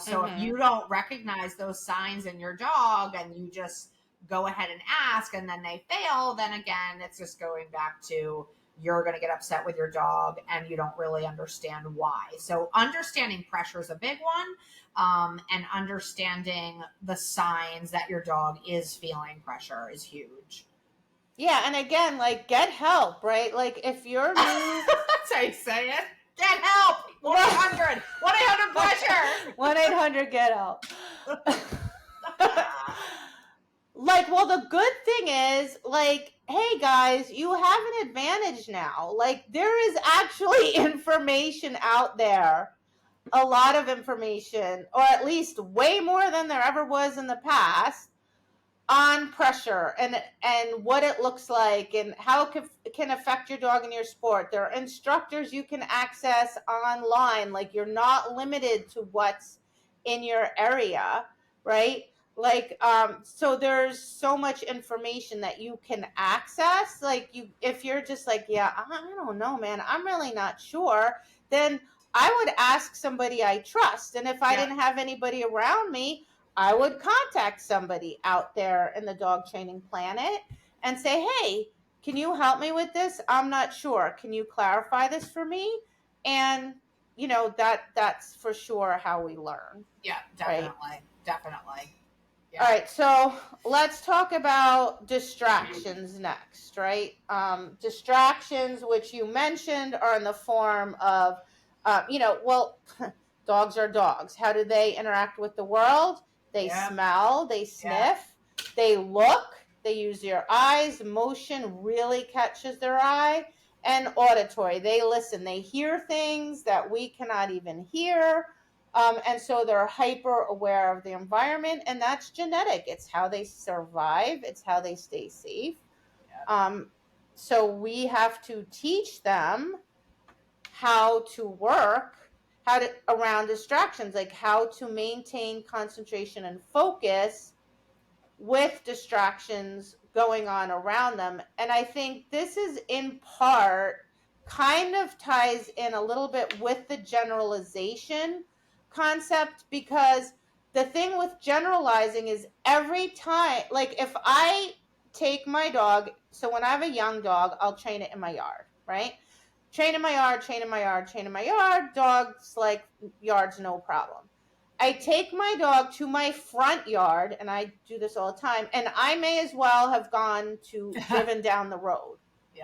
So if Mm-hmm. you don't recognize those signs in your dog and you just go ahead and ask and then they fail, then again, it's just going back to, you're going to get upset with your dog and you don't really understand why. So understanding pressure is a big one, and understanding the signs that your dog is feeling pressure is huge. Yeah, and again, like, get help, right? Like, if you're new, That's how you say it. Get help. 1-800 1-800 pressure. 1-800 get help. Like, well, the good thing is, like, hey guys, you have an advantage now. Like, there is actually information out there, a lot of information, or at least way more than there ever was in the past, on pressure and what it looks like and how it can affect your dog in your sport. There are instructors you can access online. Like, you're not limited to what's in your area, right? Like, so there's so much information that you can access. Like, if you're just like, yeah, I don't know, man, I'm really not sure, then I would ask somebody I trust. And if I didn't have anybody around me, I would contact somebody out there in the dog training planet and say, hey, can you help me with this? I'm not sure. Can you clarify this for me? And that's for sure how we learn. Yeah, Right. definitely. Yeah. All right, so let's talk about distractions next, right? Distractions, which you mentioned, are in the form of, well, dogs are dogs. How do they interact with the world? They smell, they sniff, they look, they use their eyes. Motion really catches their eye. And auditory, they listen, they hear things that we cannot even hear. And so they're hyper aware of the environment, and that's genetic. It's how they survive, it's how they stay safe. So we have to teach them how to work, how to around distractions, like how to maintain concentration and focus with distractions going on around them. And I think this is in part kind of ties in a little bit with the generalization concept, because the thing with generalizing is every time, like, if I take my dog, so when I have a young dog, I'll train it in my yard, right? Train in my yard, train in my yard, train in my yard. Dogs like yards, no problem. I take my dog to my front yard, and I do this all the time, and I may as well have driven down the road,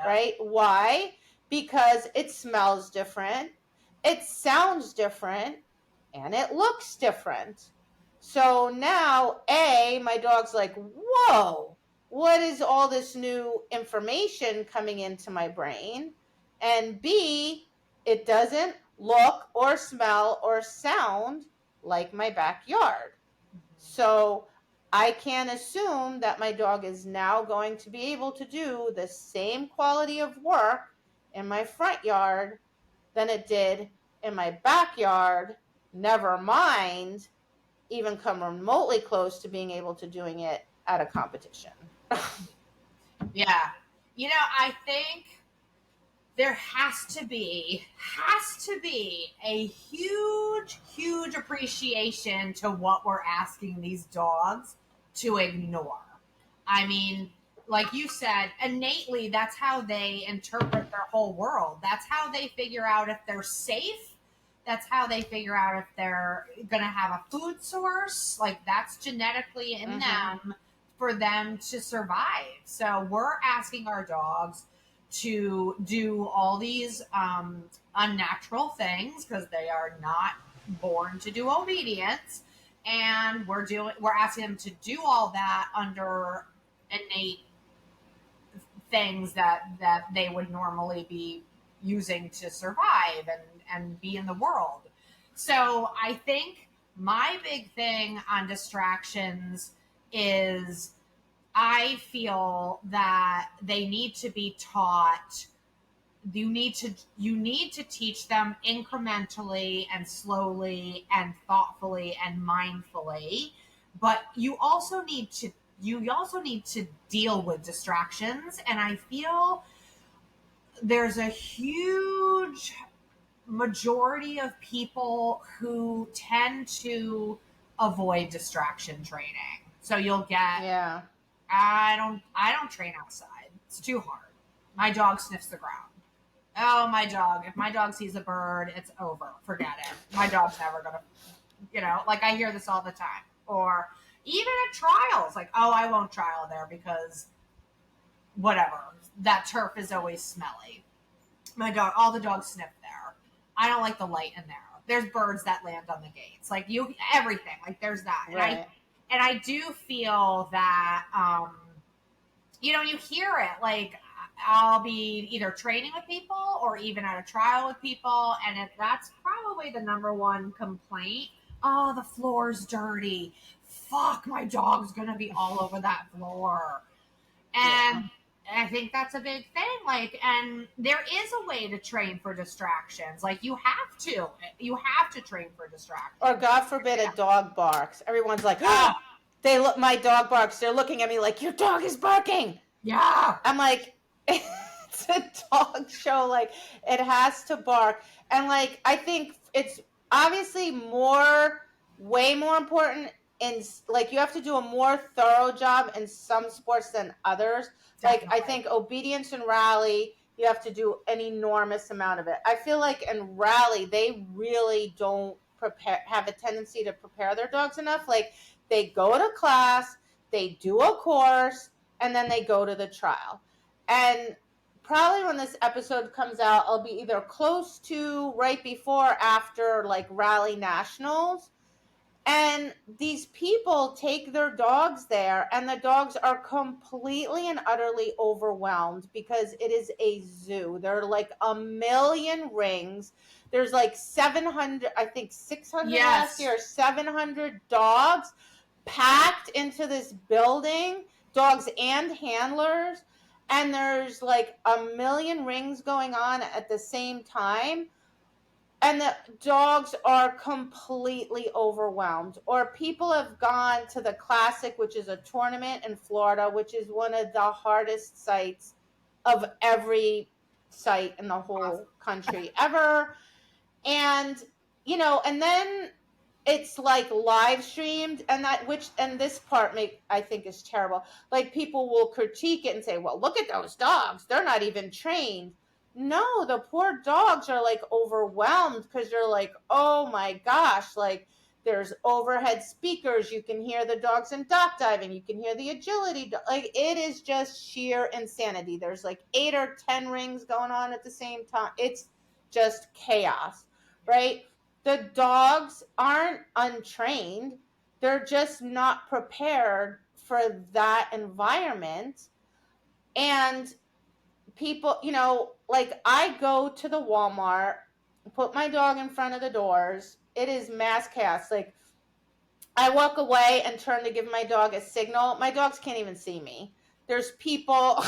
right? Why? because it smells different, it sounds different, and it looks different. So now, my dog's like, whoa, what is all this new information coming into my brain? And B, it doesn't look or smell or sound like my backyard. So I can assume that my dog is now going to be able to do the same quality of work in my front yard than it did in my backyard, never mind even come remotely close to being able to doing it at a competition. Yeah. I think there has to be a huge appreciation to what we're asking these dogs to ignore. I mean, like you said, innately that's how they interpret their whole world. That's how they figure out if they're safe. That's how they figure out if they're going to have a food source. Like that's genetically in them for them to survive. So we're asking our dogs to do all these unnatural things because they are not born to do obedience, and we're asking them to do all that under innate things that they would normally be using to survive and be in the world. So I think my big thing on distractions is I feel that they need to be taught. You need to teach them incrementally and slowly and thoughtfully and mindfully, but you also need to deal with distractions. And I feel there's a huge majority of people who tend to avoid distraction training. So you'll get, Yeah. I don't train outside. It's too hard. My dog sniffs the ground. Oh, my dog. If my dog sees a bird, it's over. Forget it. My dog's never going to, like I hear this all the time. Or even at trials, like, oh, I won't trial there because whatever. That turf is always smelly. All the dogs sniff there. I don't like the light in there. There's birds that land on the gates. Like everything. Like there's that. Right. And I do feel that, you hear it. Like I'll be either training with people or even at a trial with people. And that's probably the number one complaint. Oh, the floor's dirty. Fuck, my dog's going to be all over that floor. And I think that's a big thing. Like, and there is a way to train for distractions. Like you have to train for distractions. Or God forbid a dog barks. Everyone's like, oh, my dog barks. They're looking at me like, your dog is barking. Yeah. I'm like, it's a dog show. Like it has to bark. And like, I think it's obviously way more important in like, you have to do a more thorough job in some sports than others. Definitely. Like I think obedience and rally, you have to do an enormous amount of it. I feel like in rally, they really don't have a tendency to prepare their dogs enough. Like they go to class, they do a course, and then they go to the trial. And probably when this episode comes out, I'll be either close to, right before, or after like rally nationals. And these people take their dogs there, and the dogs are completely and utterly overwhelmed because it is a zoo. There are like 1 million rings. There's like 700, I think 600 last year, 700 dogs packed into this building, dogs and handlers. And there's like 1 million rings going on at the same time. And the dogs are completely overwhelmed. Or people have gone to the Classic, which is a tournament in Florida, which is one of the hardest sites of every site in the whole country ever. And, and then it's like live streamed, and this part I think is terrible. Like people will critique it and say, well, look at those dogs. They're not even trained. No, the poor dogs are like overwhelmed because they're like, oh my gosh, like There's overhead speakers. You can hear the dogs in dock diving. You can hear the agility. Like, it is just sheer insanity. There's like 8 or 10 rings going on at the same time. It's just chaos, right? The dogs aren't untrained. They're just not prepared for that environment. And people, like, I go to the Walmart, put my dog in front of the doors. It is mass chaos. Like, I walk away and turn to give my dog a signal. My dogs can't even see me. There's people.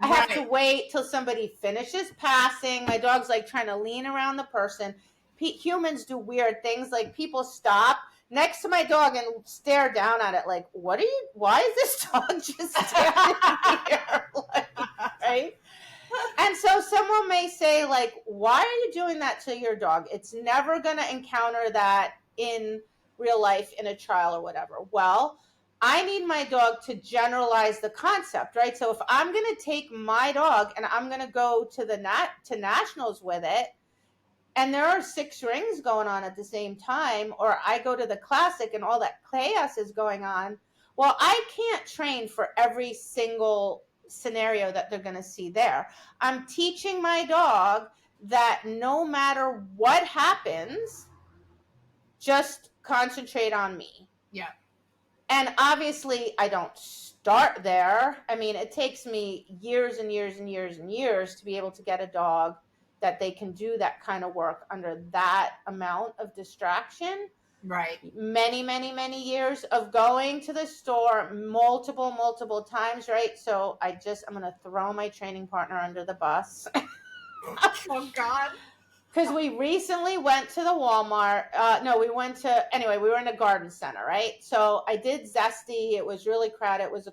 I have to wait till somebody finishes passing. My dog's like trying to lean around the person. Humans do weird things. Like, people stop next to my dog and stare down at it like, why is this dog just standing here? Like, right? And so someone may say, like, why are you doing that to your dog? It's never going to encounter that in real life in a trial or whatever. Well, I need my dog to generalize the concept, right? So if I'm going to take my dog and I'm going to go to nationals with it, and there are 6 rings going on at the same time, or I go to the classic and all that chaos is going on, well, I can't train for every single scenario that they're going to see there. I'm teaching my dog that no matter what happens, just concentrate on me. Yeah. And obviously, I don't start there. I mean, it takes me years and years and years and years to be able to get a dog that they can do that kind of work under that amount of distraction. Right. Many, many, many years of going to the store multiple times, right? So I'm going to throw my training partner under the bus. Oh, God. Because we recently went to the Walmart. We were in a garden center, right? So I did Zesty. It was really crowded. It was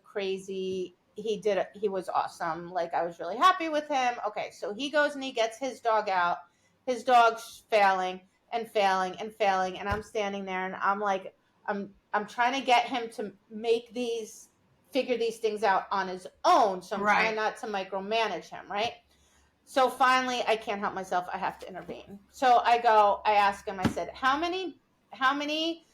he was awesome. Like, I was really happy with him. Okay, so he goes and he gets his dog out. His dog's failing and failing and failing. And I'm standing there and I'm like, I'm trying to get him to figure these things out on his own. So I'm trying not to micromanage him, right? So finally, I can't help myself. I have to intervene. So I ask him, I said, how many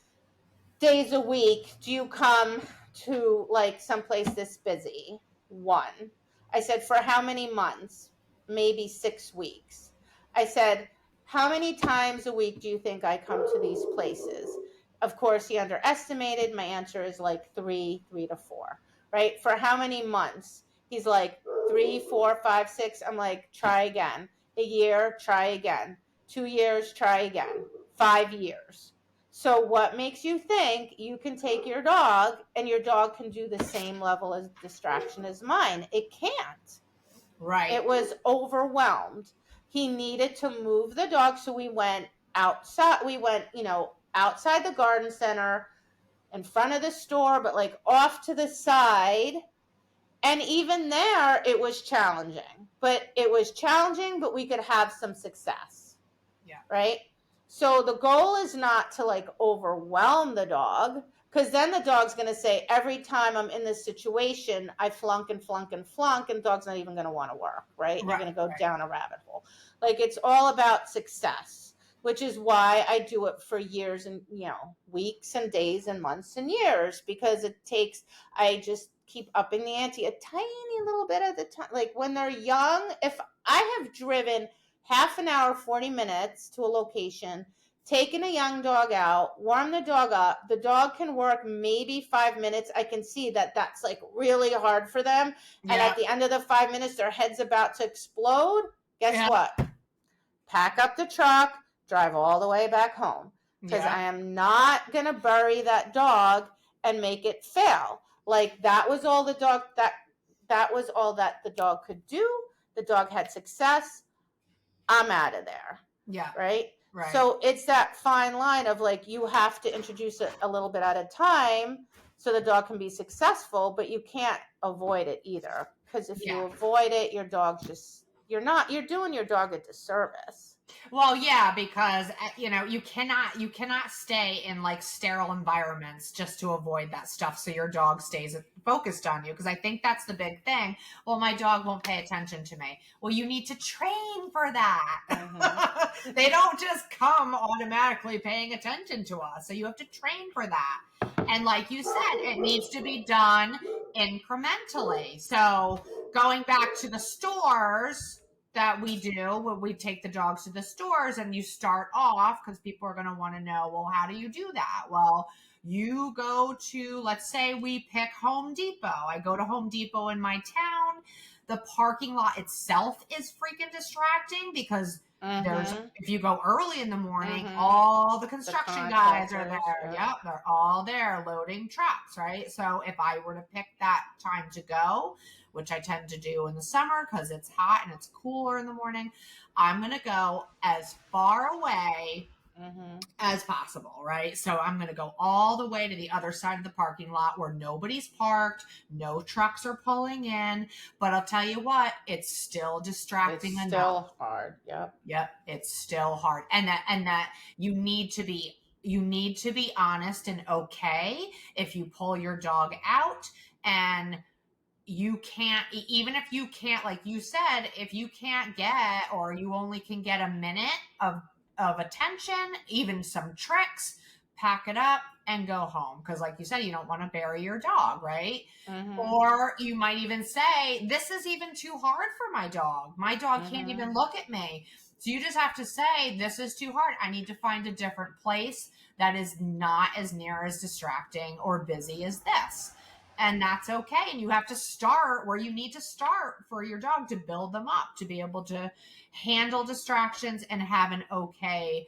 days a week do you come to, like, someplace this busy? 1. I said, for how many months? Maybe 6 weeks. I said, how many times a week do you think I come to these places? Of course, he underestimated. My answer is like 3 to 4, right? For how many months? He's like 3, 4, 5, 6. I'm like, try again. A year, try again. 2 years, try again. 5 years. So what makes you think you can take your dog and your dog can do the same level of distraction as mine? It can't. Right. It was overwhelmed. He needed to move the dog, so we went outside. We went, outside the garden center, in front of the store, but like off to the side. And even there, it was challenging. But we could have some success. Yeah. Right? So the goal is not to, like, overwhelm the dog, because then the dog's going to say, every time I'm in this situation, I flunk and flunk and flunk, and the dog's not even going to want to work, right? You're going to go down a rabbit hole. Like, it's all about success, which is why I do it for years and, weeks and days and months and years, because I just keep upping the ante a tiny little bit at the time. Like, when they're young, if I have driven half an hour, 40 minutes to a location, taking a young dog out, warm the dog up, the dog can work maybe 5 minutes. I can see that that's like really hard for them. Yeah. And at the end of the 5 minutes, their head's about to explode. Guess what? Pack up the truck, drive all the way back home. Because I am not going to bury that dog and make it fail. Like, that was all that the dog could do. The dog had success. I'm out of there. Yeah. Right? So it's that fine line of, like, you have to introduce it a little bit at a time so the dog can be successful, but you can't avoid it either. Because if you avoid it, your dog's you're doing your dog a disservice. Well, yeah, because you cannot stay in like sterile environments just to avoid that stuff so your dog stays focused on you, because I think that's the big thing. Well, my dog won't pay attention to me. Well, you need to train for that. They don't just come automatically paying attention to us. So you have to train for that. And like you said, it needs to be done incrementally. So going back to the stores that we do when we take the dogs to the stores, and you start off, because people are going to want to know, well, how do you do that? Well, you go to, let's say we pick Home Depot. I go to Home Depot in my town. The parking lot itself is freaking distracting because there's, if you go early in the morning, all the construction guys are there. Yep, they're all there loading trucks, right? So if I were to pick that time to go, which I tend to do in the summer because it's hot and it's cooler in the morning, I'm going to go as far away as possible, right? So I'm going to go all the way to the other side of the parking lot where nobody's parked, no trucks are pulling in. But I'll tell you what, it's still distracting enough. It's still hard. Yep, it's still hard, and that you need to be honest and okay if you pull your dog out and you can't, even if you can't, like you said, if you can't get, or you only can get a minute of attention, even some tricks, pack it up and go home, because like you said, you don't want to bury your dog, right? Or you might even say, this is even too hard for my dog can't even look at me. So you just have to say, this is too hard, I need to find a different place that is not as near as distracting or busy as this. And that's okay. And you have to start where you need to start for your dog to build them up to be able to handle distractions and have an okay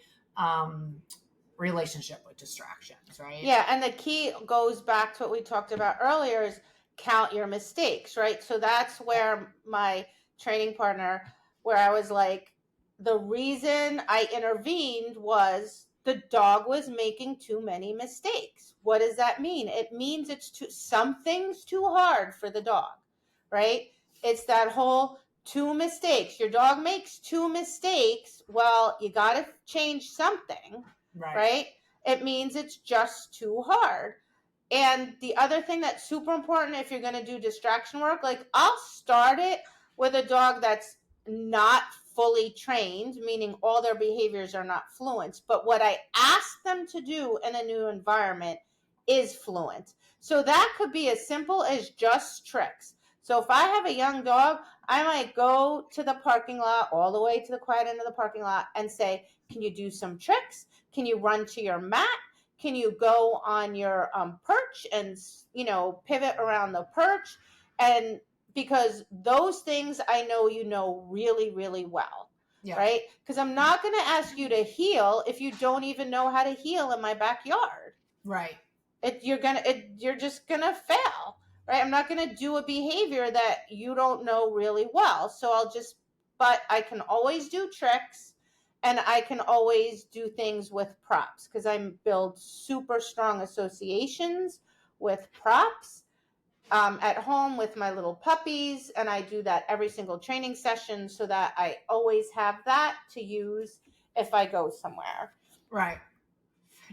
relationship with distractions, right? Yeah, and the key goes back to what we talked about earlier, is count your mistakes, right? So that's where my training partner, where I was like, the reason I intervened was the dog was making too many mistakes. What does that mean? It means something's too hard for the dog, right? It's that whole 2 mistakes. Your dog makes 2 mistakes. Well, you got to change something, right? It means it's just too hard. And the other thing that's super important, if you're going to do distraction work, like I'll start it with a dog that's not fully trained, meaning all their behaviors are not fluent. But what I ask them to do in a new environment is fluent. So that could be as simple as just tricks. So if I have a young dog, I might go to the parking lot, all the way to the quiet end of the parking lot, and say, can you do some tricks? Can you run to your mat? Can you go on your perch and, pivot around the perch? And because those things I know you know really, really well, right? Because I'm not going to ask you to heel if you don't even know how to heel in my backyard. Right. You're just going to fail, right? I'm not going to do a behavior that you don't know really well. So but I can always do tricks. And I can always do things with props because I build super strong associations with props at home with my little puppies. And I do that every single training session so that I always have that to use if I go somewhere. Right.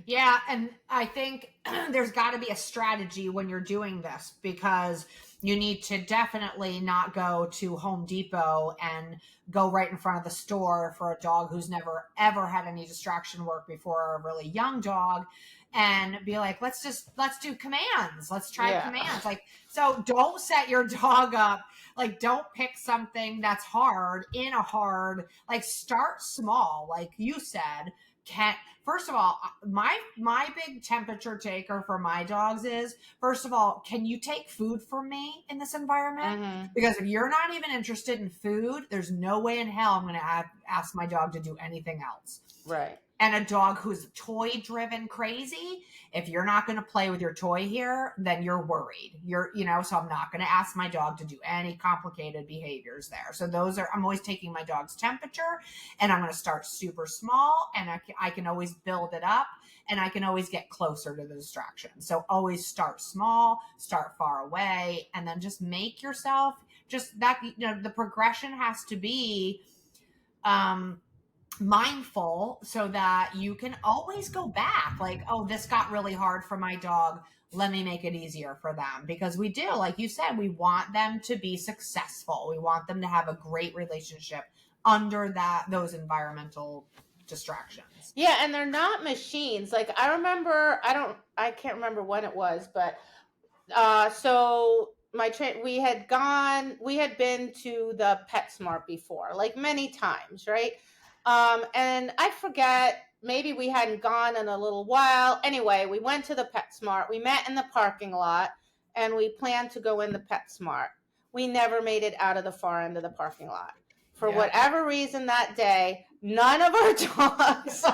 Yeah, and I think there's got to be a strategy when you're doing this, because you need to definitely not go to Home Depot and go right in front of the store for a dog who's never ever had any distraction work before, a really young dog, and be like, let's do commands. Let's try commands. Like, so don't set your dog up. Like, don't pick something that's hard like, start small. Like you said, first of all, my big temperature taker for my dogs is, first of all, can you take food from me in this environment? Because if you're not even interested in food, there's no way in hell I'm going to ask my dog to do anything else. Right. And a dog who's toy driven crazy, if you're not going to play with your toy here, then you're worried. So I'm not going to ask my dog to do any complicated behaviors there. So I'm always taking my dog's temperature, and I'm going to start super small, and I can always build it up, and I can always get closer to the distraction. So always start small, start far away, and then just make yourself just that, the progression has to be, mindful so that you can always go back. Like, oh, this got really hard for my dog. Let me make it easier for them. Because we do, like you said, we want them to be successful. We want them to have a great relationship under those environmental distractions. Yeah, and they're not machines. Like I remember, I can't remember when it was, but so we had been to the PetSmart before, like many times, right? And I forget, maybe we hadn't gone in a little while. Anyway, we went to the PetSmart. We met in the parking lot, and we planned to go in the PetSmart. We never made it out of the far end of the parking lot. For whatever reason that day, none of our dogs,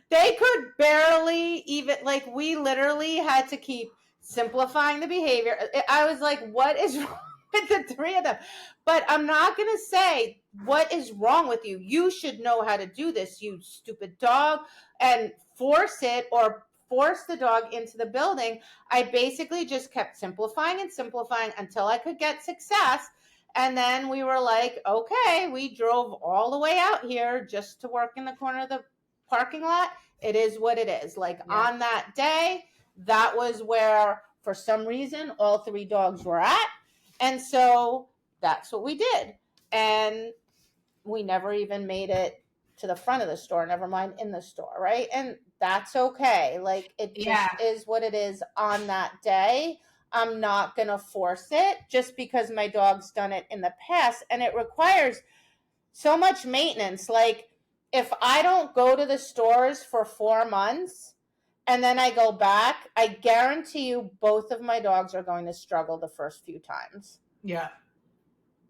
they could barely even, like, we literally had to keep simplifying the behavior. I was like, what is wrong with the three of them? But I'm not going to say what is wrong with you. You should know how to do this, you stupid dog, and force it or force the dog into the building. I basically just kept simplifying and simplifying until I could get success. And then we were like, okay, we drove all the way out here just to work in the corner of the parking lot. It is what it is. Like on that day, that was where, for some reason, all three dogs were at. And so that's what we did. And we never even made it to the front of the store, never mind in the store, right? And that's okay. Like it just is what it is on that day. I'm not going to force it just because my dog's done it in the past. And it requires so much maintenance. Like if I don't go to the stores for 4 months and then I go back, I guarantee you both of my dogs are going to struggle the first few times. Yeah.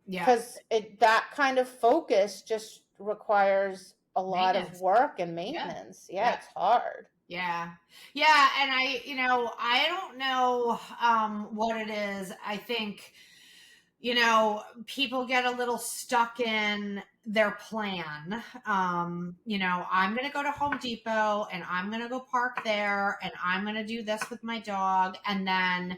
Because that kind of focus just requires a lot of work and maintenance. Yeah, it's hard. Yeah. And I don't know what it is. I think, people get a little stuck in their plan. I'm going to go to Home Depot and I'm going to go park there and I'm going to do this with my dog. And then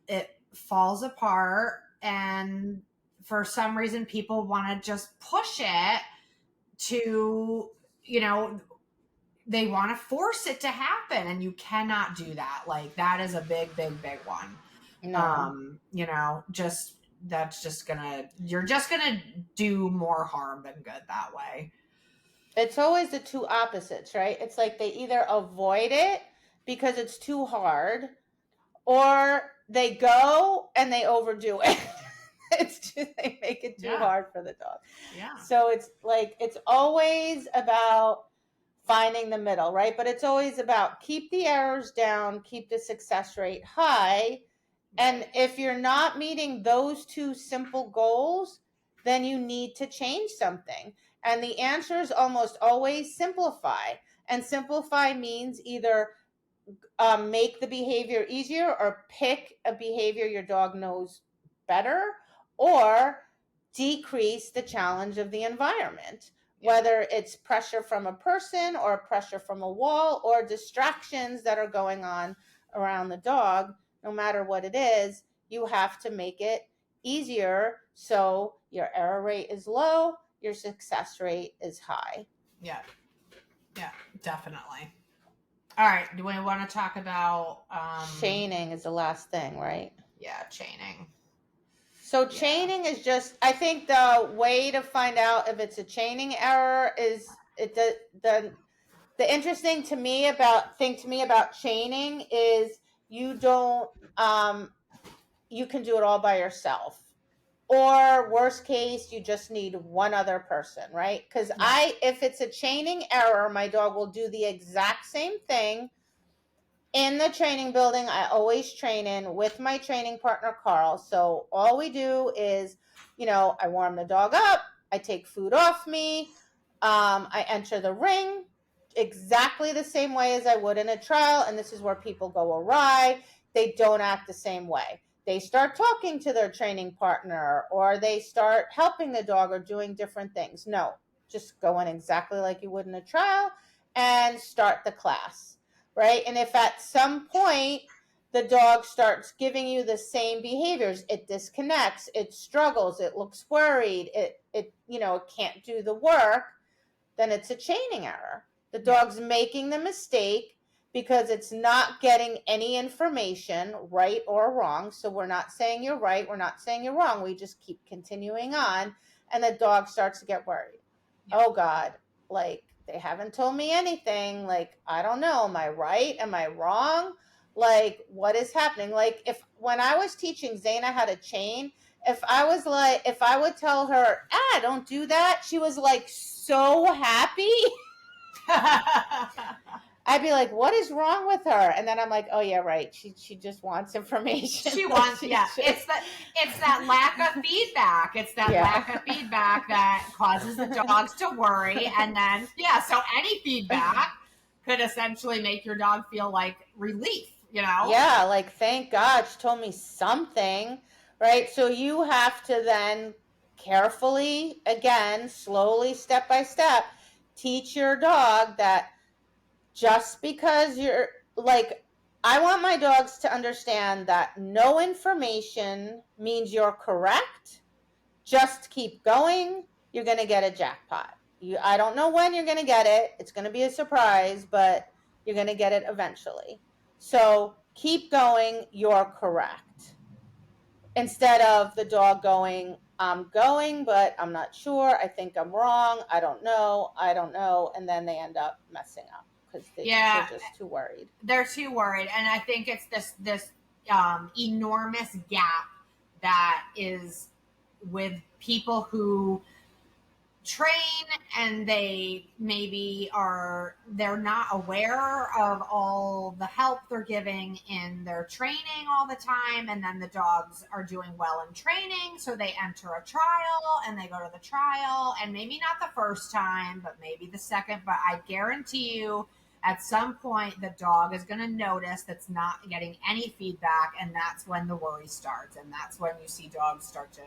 it falls apart. And for some reason, people want to just push it to, they want to force it to happen, and you cannot do that. Like that is a big, big, big one. No. You're just gonna do more harm than good that way. It's always the two opposites, right? It's like they either avoid it because it's too hard, or they go and they overdo it. They make it too hard for the dog. Yeah. So it's like, it's always about finding the middle, right? But it's always about keep the errors down, keep the success rate high. And if you're not meeting those two simple goals, then you need to change something. And the answer is almost always simplify. And simplify means either make the behavior easier or pick a behavior your dog knows better, or decrease the challenge of the environment, whether it's pressure from a person or pressure from a wall or distractions that are going on around the dog. No matter what it is, you have to make it easier so your error rate is low, your success rate is high. Yeah, definitely. All right, do we want to talk about chaining is the last thing, right? Yeah, chaining. So chaining is just, I think the way to find out if it's a chaining error is the interesting thing to me about chaining is you don't you can do it all by yourself, or worst case you just need one other person, right? Because if it's a chaining error, my dog will do the exact same thing in the training building. I always train in with my training partner, Carl. So all we do is, I warm the dog up. I take food off me. I enter the ring exactly the same way as I would in a trial. And this is where people go awry. They don't act the same way. They start talking to their training partner, or they start helping the dog or doing different things. No, just go in exactly like you would in a trial and start the class. Right? And if at some point the dog starts giving you the same behaviors, it disconnects, it struggles, it looks worried, it can't do the work, then it's a chaining error. The dog's making the mistake because it's not getting any information, right or wrong. So we're not saying you're right, we're not saying you're wrong. We just keep continuing on, and the dog starts to get worried. Oh God, like they haven't told me anything. Like, I don't know, am I right? Am I wrong? Like, what is happening? Like, if when I was teaching Zaina how to chain, if I would tell her, don't do that, she was like so happy. I'd be like, what is wrong with her? And then I'm like, oh yeah, right. She just wants information. She wants, it's that lack of feedback. It's that lack of feedback that causes the dogs to worry. And then, so any feedback could essentially make your dog feel like relief, Yeah, like, thank God she told me something, right? So you have to then carefully, again, slowly, step by step, teach your dog that just because you're like, I want my dogs to understand that no information means you're correct. Just keep going. You're going to get a jackpot. I don't know when you're going to get it. It's going to be a surprise, but you're going to get it eventually. So keep going. You're correct. Instead of the dog going, I'm going, but I'm not sure. I think I'm wrong. I don't know. And then they end up messing up because they're just too worried. They're too worried. And I think it's this enormous gap that is with people who train and they maybe they're not aware of all the help they're giving in their training all the time, and then the dogs are doing well in training, so they enter a trial and they go to the trial, and maybe not the first time but maybe the second, but I guarantee you at some point the dog is going to notice that's not getting any feedback, and that's when the worry starts, and that's when you see dogs start to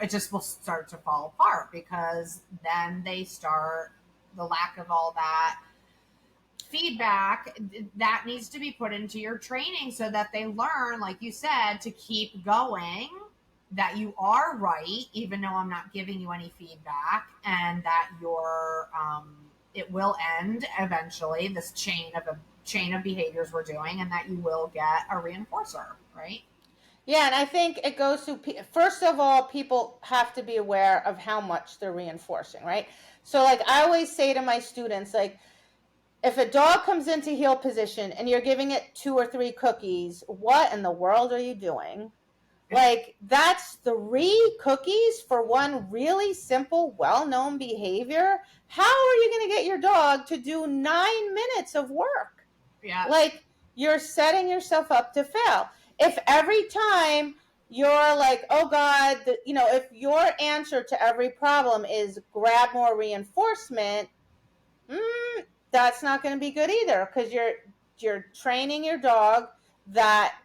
it just will start to fall apart, because then the lack of all that feedback that needs to be put into your training so that they learn, like you said, to keep going, that you are right, even though I'm not giving you any feedback, and that it will end eventually, this chain of behaviors we're doing, and that you will get a reinforcer, right? Yeah, and I think it goes to, first of all, people have to be aware of how much they're reinforcing, right? So like I always say to my students, like, if a dog comes into heel position and you're giving it 2 or 3 cookies, what in the world are you doing? Like, that's 3 cookies for one really simple, well-known behavior. How are you going to get your dog to do 9 minutes of work? Yeah. Like, you're setting yourself up to fail. If every time you're like, oh God, if your answer to every problem is grab more reinforcement, that's not going to be good either, because you're training your dog that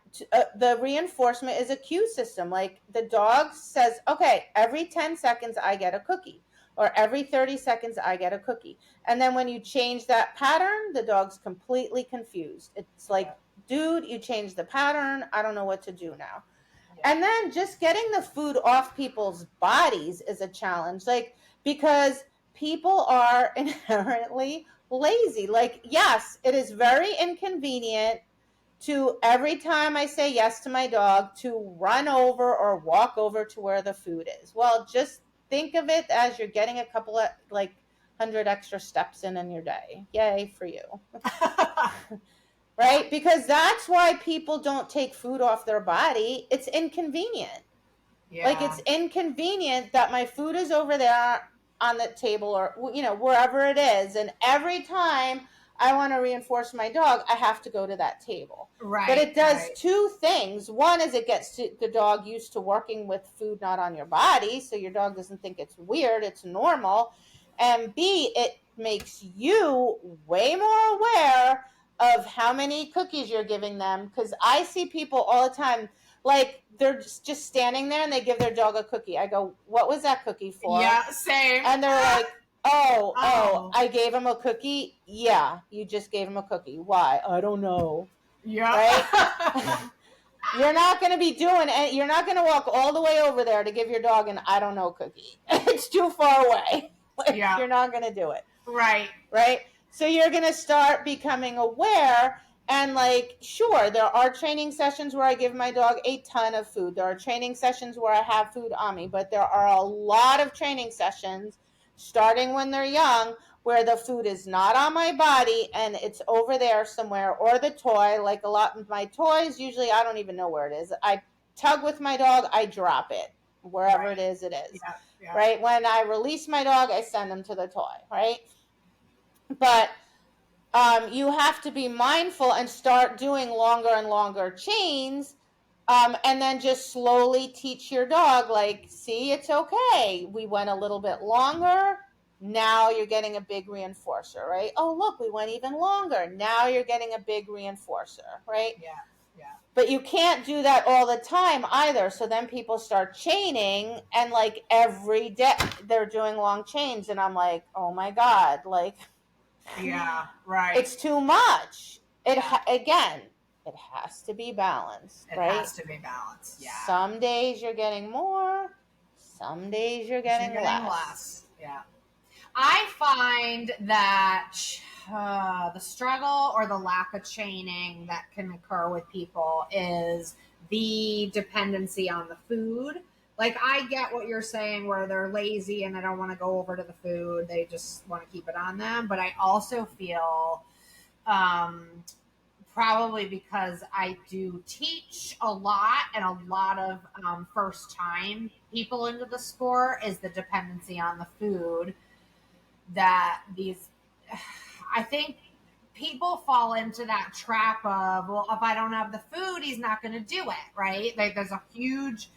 the reinforcement is a cue system. Like, the dog says, okay, every 10 seconds I get a cookie, or every 30 seconds I get a cookie. And then when you change that pattern, the dog's completely confused. It's like, dude, you changed the pattern. I don't know what to do now. Yeah. And then just getting the food off people's bodies is a challenge. Like, because people are inherently lazy. Like, yes, it is very inconvenient to, every time I say yes to my dog, to run over or walk over to where the food is. Well, just think of it as you're getting a couple of 100 extra steps in your day. Yay for you. Right? Because that's why people don't take food off their body. It's inconvenient. Yeah. Like, it's inconvenient that my food is over there on the table, or wherever it is, and every time I want to reinforce my dog, I have to go to that table. Right. But it does 2 things. One is it gets the dog used to working with food not on your body, so your dog doesn't think it's weird, it's normal. And B, it makes you way more aware of how many cookies you're giving them, because I see people all the time, like, they're just standing there and they give their dog a cookie. I go, what was that cookie for? Yeah, same. And they're like, oh, I gave him a cookie? Yeah, you just gave him a cookie. Why? I don't know. Yeah. Right? You're not going to be doing it. You're not going to walk all the way over there to give your dog an I don't know cookie. It's too far away. Like, you're not going to do it. Right. So you're going to start becoming aware. And like, sure, there are training sessions where I give my dog a ton of food. There are training sessions where I have food on me, but there are a lot of training sessions starting when they're young where the food is not on my body and it's over there somewhere, or the toy. Like, a lot of my toys, usually I don't even know where it is. I tug with my dog, I drop it. Wherever it is, it is. Right? When I release my dog, I send them to the toy, right? But you have to be mindful and start doing longer and longer chains, and then just slowly teach your dog, like, see, it's okay. We went a little bit longer. Now you're getting a big reinforcer, right? Oh, look, we went even longer. Now you're getting a big reinforcer, right? Yeah. But you can't do that all the time either. So then people start chaining, and like every day they're doing long chains. And I'm like, oh my God, like, yeah, right. It's too much. Again, it has to be balanced, right? It has to be balanced. Yeah. Some days you're getting more, some days you're getting less. Yeah. I find that the struggle or the lack of chaining that can occur with people is the dependency on the food. Like, I get what you're saying, where they're lazy and they don't want to go over to the food. They just want to keep it on them. But I also feel, probably because I do teach a lot, and a lot of first time people into the sport, is the dependency on the food. That I think people fall into that trap of, well, if I don't have the food, he's not going to do it, right? Like, there's a huge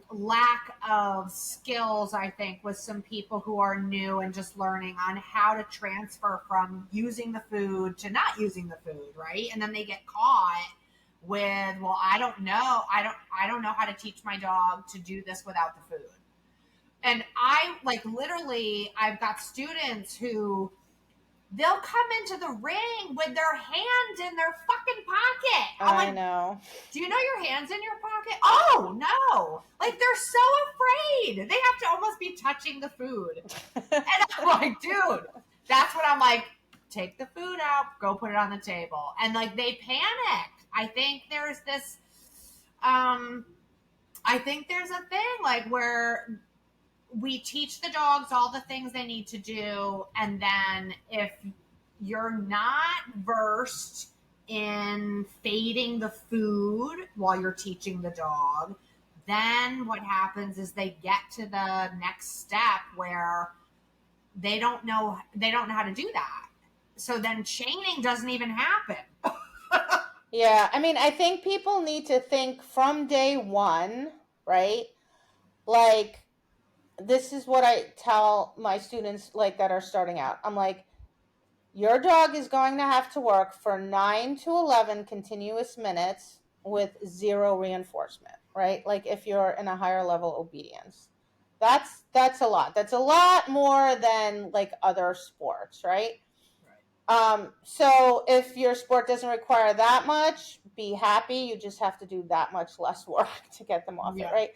lack of skills, I think, with some people who are new and just learning on how to transfer from using the food to not using the food, right? And then they get caught with, well, I don't know how to teach my dog to do this without the food. And I, like, literally, I've got students who, they'll come into the ring with their hand in their fucking pocket. I know. Do you know your hand's in your pocket? Oh, no. Like, they're so afraid. They have to almost be touching the food. And I'm like, dude, that's what I'm like, take the food out, go put it on the table. And, like, they panic. I think there's this, I think there's a thing, like, where we teach the dogs all the things they need to do, and then if you're not versed in fading the food while you're teaching the dog, then what happens is they get to the next step where they don't know how to do that. So then chaining doesn't even happen. Yeah, I mean, I think people need to think from day one, right? Like, this is what I tell my students, like, that are starting out. I'm like, your dog is going to have to work for 9 to 11 continuous minutes with 0 reinforcement, right? Like, if you're in a higher level obedience, that's a lot. That's a lot more than like other sports, right? So if your sport doesn't require that much, be happy. You just have to do that much less work to get them off it, right?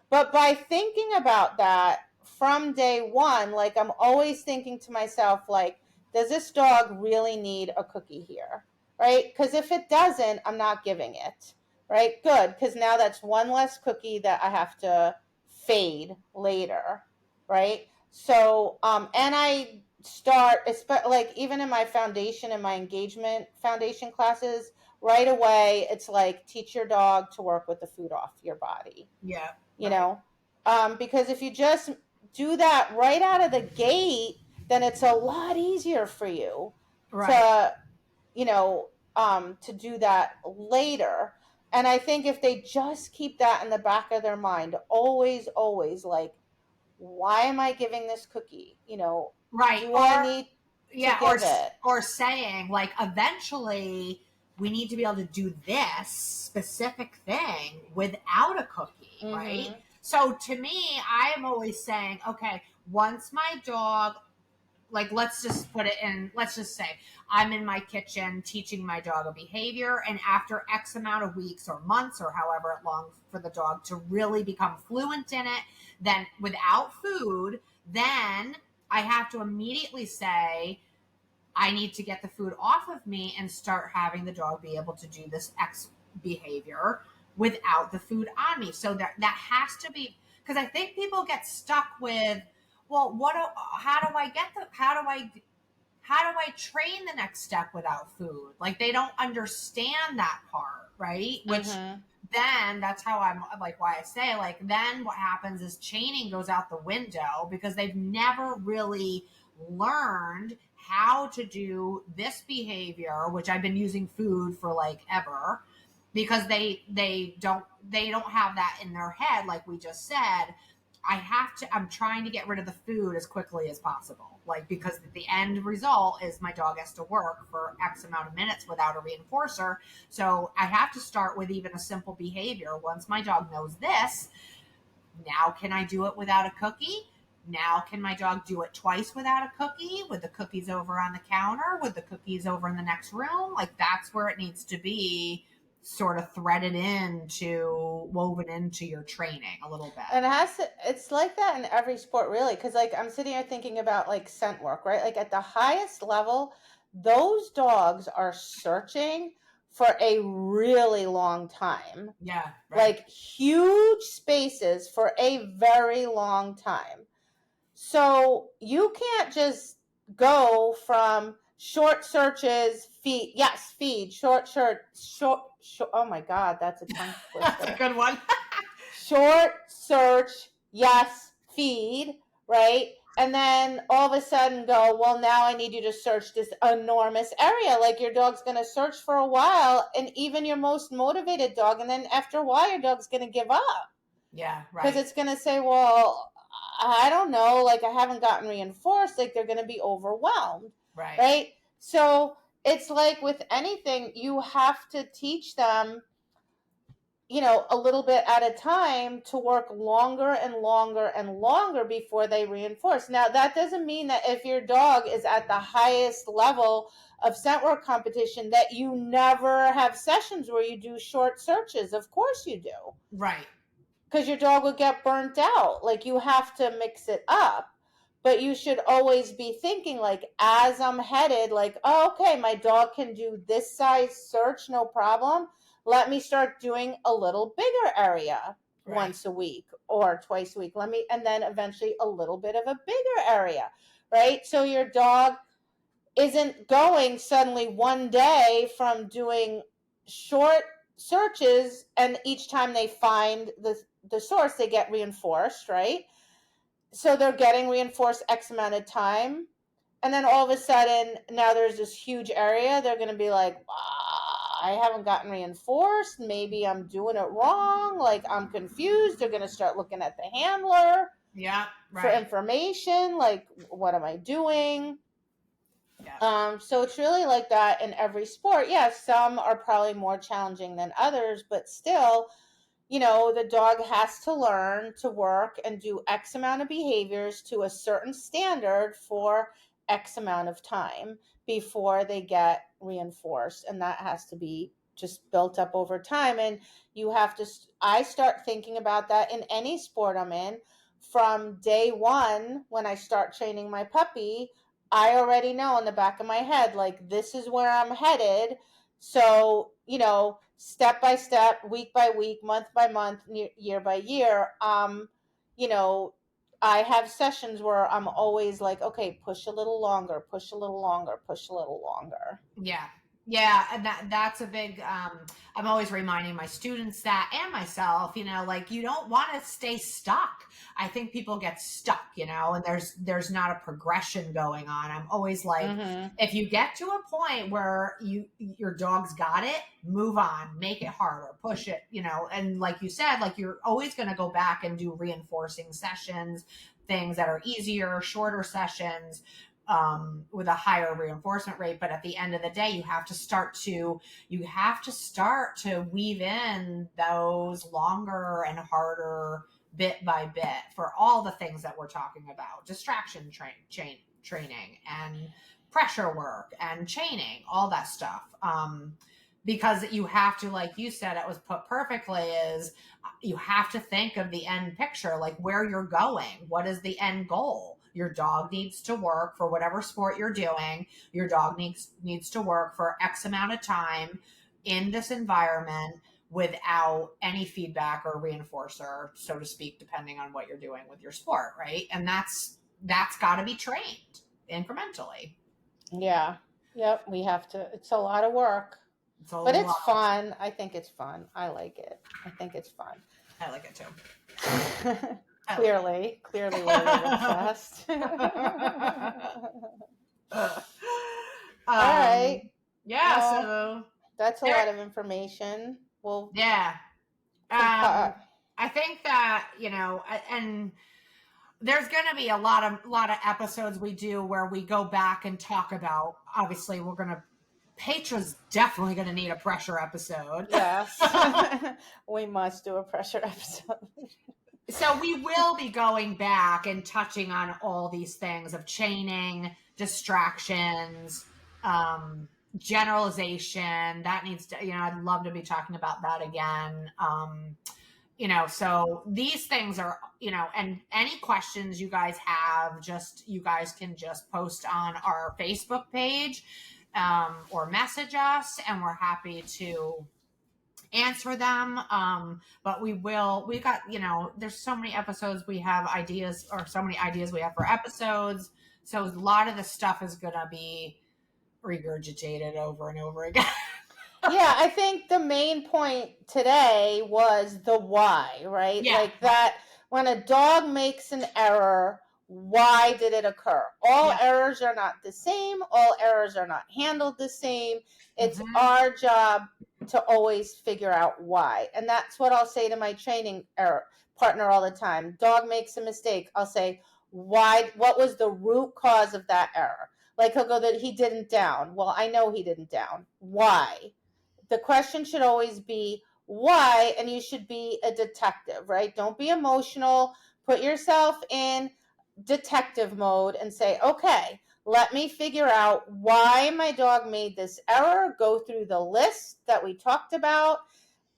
But by thinking about that from day one, like, I'm always thinking to myself, like, does this dog really need a cookie here, right? Because if it doesn't, I'm not giving it, right? Good, because now that's one less cookie that I have to fade later, right? So, and I start, like, even in my foundation and my engagement foundation classes, right away, it's like, teach your dog to work with the food off your body. Yeah. You know, because if you just do that right out of the gate, then it's a lot easier for you to, to do that later. And I think if they just keep that in the back of their mind, always, like, why am I giving this cookie? Right. Do I need to give it? Or saying, like, eventually we need to be able to do this specific thing without a cookie, right? So to me, I'm always saying, okay, once my dog like, let's just put it in, let's just say I'm in my kitchen teaching my dog a behavior, and after X amount of weeks or months or however long for the dog to really become fluent in it, then without food, then I have to immediately say, I need to get the food off of me and start having the dog be able to do this X behavior without the food on me. So that has to be, because I think people get stuck with, well, how do I train the next step without food? Like, they don't understand that part, right? Which then that's how I'm like, why I say, like, then what happens is chaining goes out the window because they've never really learned how to do this behavior, which I've been using food for like ever, because they don't have that in their head. Like we just said, I'm trying to get rid of the food as quickly as possible. Like, because the end result is my dog has to work for X amount of minutes without a reinforcer. So I have to start with even a simple behavior. Once my dog knows this, now can I do it without a cookie? Now can my dog do it twice without a cookie? With the cookies over on the counter? With the cookies over in the next room? Like, that's where it needs to be sort of woven into your training a little bit. And it's like that in every sport, really. Because, like, I'm sitting here thinking about, like, scent work, right? Like, at the highest level, those dogs are searching for a really long time. Yeah. Right. Like, huge spaces for a very long time. So you can't just go from short searches, feed, short, oh my God, that's a tongue twister. That's a good one. Short search, yes, feed, right? And then all of a sudden go, well, now I need you to search this enormous area. Like, your dog's going to search for a while, and even your most motivated dog. And then after a while, your dog's going to give up. Yeah, right. Because it's going to say, well, I don't know, like, I haven't gotten reinforced. Like, they're going to be overwhelmed. Right? So it's like with anything, you have to teach them, a little bit at a time to work longer and longer and longer before they reinforce. Now, that doesn't mean that if your dog is at the highest level of scent work competition that you never have sessions where you do short searches. Of course you do. Right. Because your dog would get burnt out. Like, you have to mix it up. But you should always be thinking, like, as I'm headed, like, oh, okay, my dog can do this size search, no problem. Let me start doing a little bigger area once a week or twice a week. And then eventually a little bit of a bigger area, right? So your dog isn't going suddenly one day from doing short searches, and each time they find the source, they get reinforced, right? So they're getting reinforced X amount of time. And then all of a sudden, now there's this huge area. They're going to be like, I haven't gotten reinforced. Maybe I'm doing it wrong. Like, I'm confused. They're going to start looking at the handler for information. Like, what am I doing? Yeah. So it's really like that in every sport. Yes, some are probably more challenging than others, but still, the dog has to learn to work and do X amount of behaviors to a certain standard for X amount of time before they get reinforced. And that has to be just built up over time. And I start thinking about that in any sport I'm in. From day one, when I start training my puppy, I already know in the back of my head, like, this is where I'm headed. So, step by step, week by week, month by month, year by year, I have sessions where I'm always like, okay, push a little longer, push a little longer, push a little longer. Yeah. Yeah, and that's a big I'm always reminding my students that, and myself, like, you don't want to stay stuck. I think people get stuck, and there's not a progression going on. I'm always like, if you get to a point where your dog's got it, move on, make it harder, push it, and like you said, like, you're always going to go back and do reinforcing sessions, things that are easier, shorter sessions, with a higher reinforcement rate. But at the end of the day, you have to start to weave in those longer and harder bit by bit for all the things that we're talking about. Distraction training and pressure work and chaining, all that stuff. Because you have to, like you said, it was put perfectly, is you have to think of the end picture, like where you're going. What is the end goal? Your dog needs to work for whatever sport you're doing. Your dog needs to work for X amount of time in this environment without any feedback or reinforcer, so to speak, depending on what you're doing with your sport, right? And that's got to be trained incrementally. Yeah. Yep. We have to. It's a lot of work. But it's fun. I think it's fun. I like it. I think it's fun. I like it too. Clearly we're obsessed. All right. Yeah. Well, so that's a lot of information. Well, yeah. I think that, and there's going to be a lot of episodes we do where we go back and talk about, obviously Petra's definitely going to need a pressure episode. Yes. We must do a pressure episode. So we will be going back and touching on all these things of chaining, distractions, generalization. That needs to, I'd love to be talking about that again. So these things are, and any questions you guys have, you guys can just post on our Facebook page, or message us, and we're happy to answer them. But we've got, there's so many episodes we have ideas, or so many ideas we have for episodes. So a lot of the stuff is going to be regurgitated over and over again. Yeah, I think the main point today was the why, right? Yeah. Like that when a dog makes an error, why did it occur? All errors are not the same. All errors are not handled the same. It's our job to always figure out why. And that's what I'll say to my training partner all the time. Dog makes a mistake. I'll say, why? What was the root cause of that error? Like he'll go that he didn't down. Well, I know he didn't down. Why? The question should always be why, and you should be a detective, right? Don't be emotional. Put yourself in detective mode and say, okay, let me figure out why my dog made this error. Go through the list that we talked about.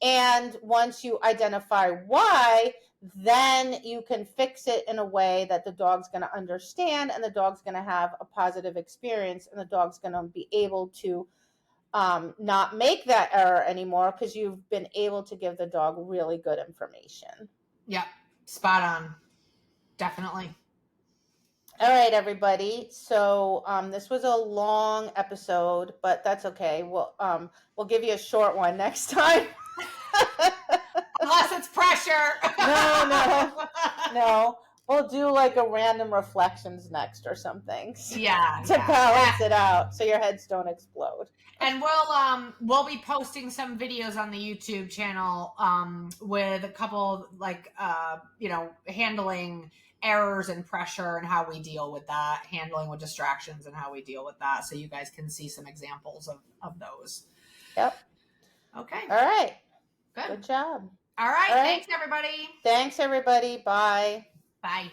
And once you identify why, then you can fix it in a way that the dog's going to understand, and the dog's going to have a positive experience, and the dog's going to be able to not make that error anymore because you've been able to give the dog really good information. Yep. Spot on. Definitely. All right, everybody. So this was a long episode, but that's okay. We'll give you a short one next time. Unless it's pressure. No. We'll do like a random reflections next or something. Yeah. To balance it out so your heads don't explode. And we'll be posting some videos on the YouTube channel with a couple handling errors and pressure and how we deal with that, handling with distractions and how we deal with that, so you guys can see some examples of those. Yep. Okay. All right. Good job. All right. Thanks, everybody. Bye. Bye.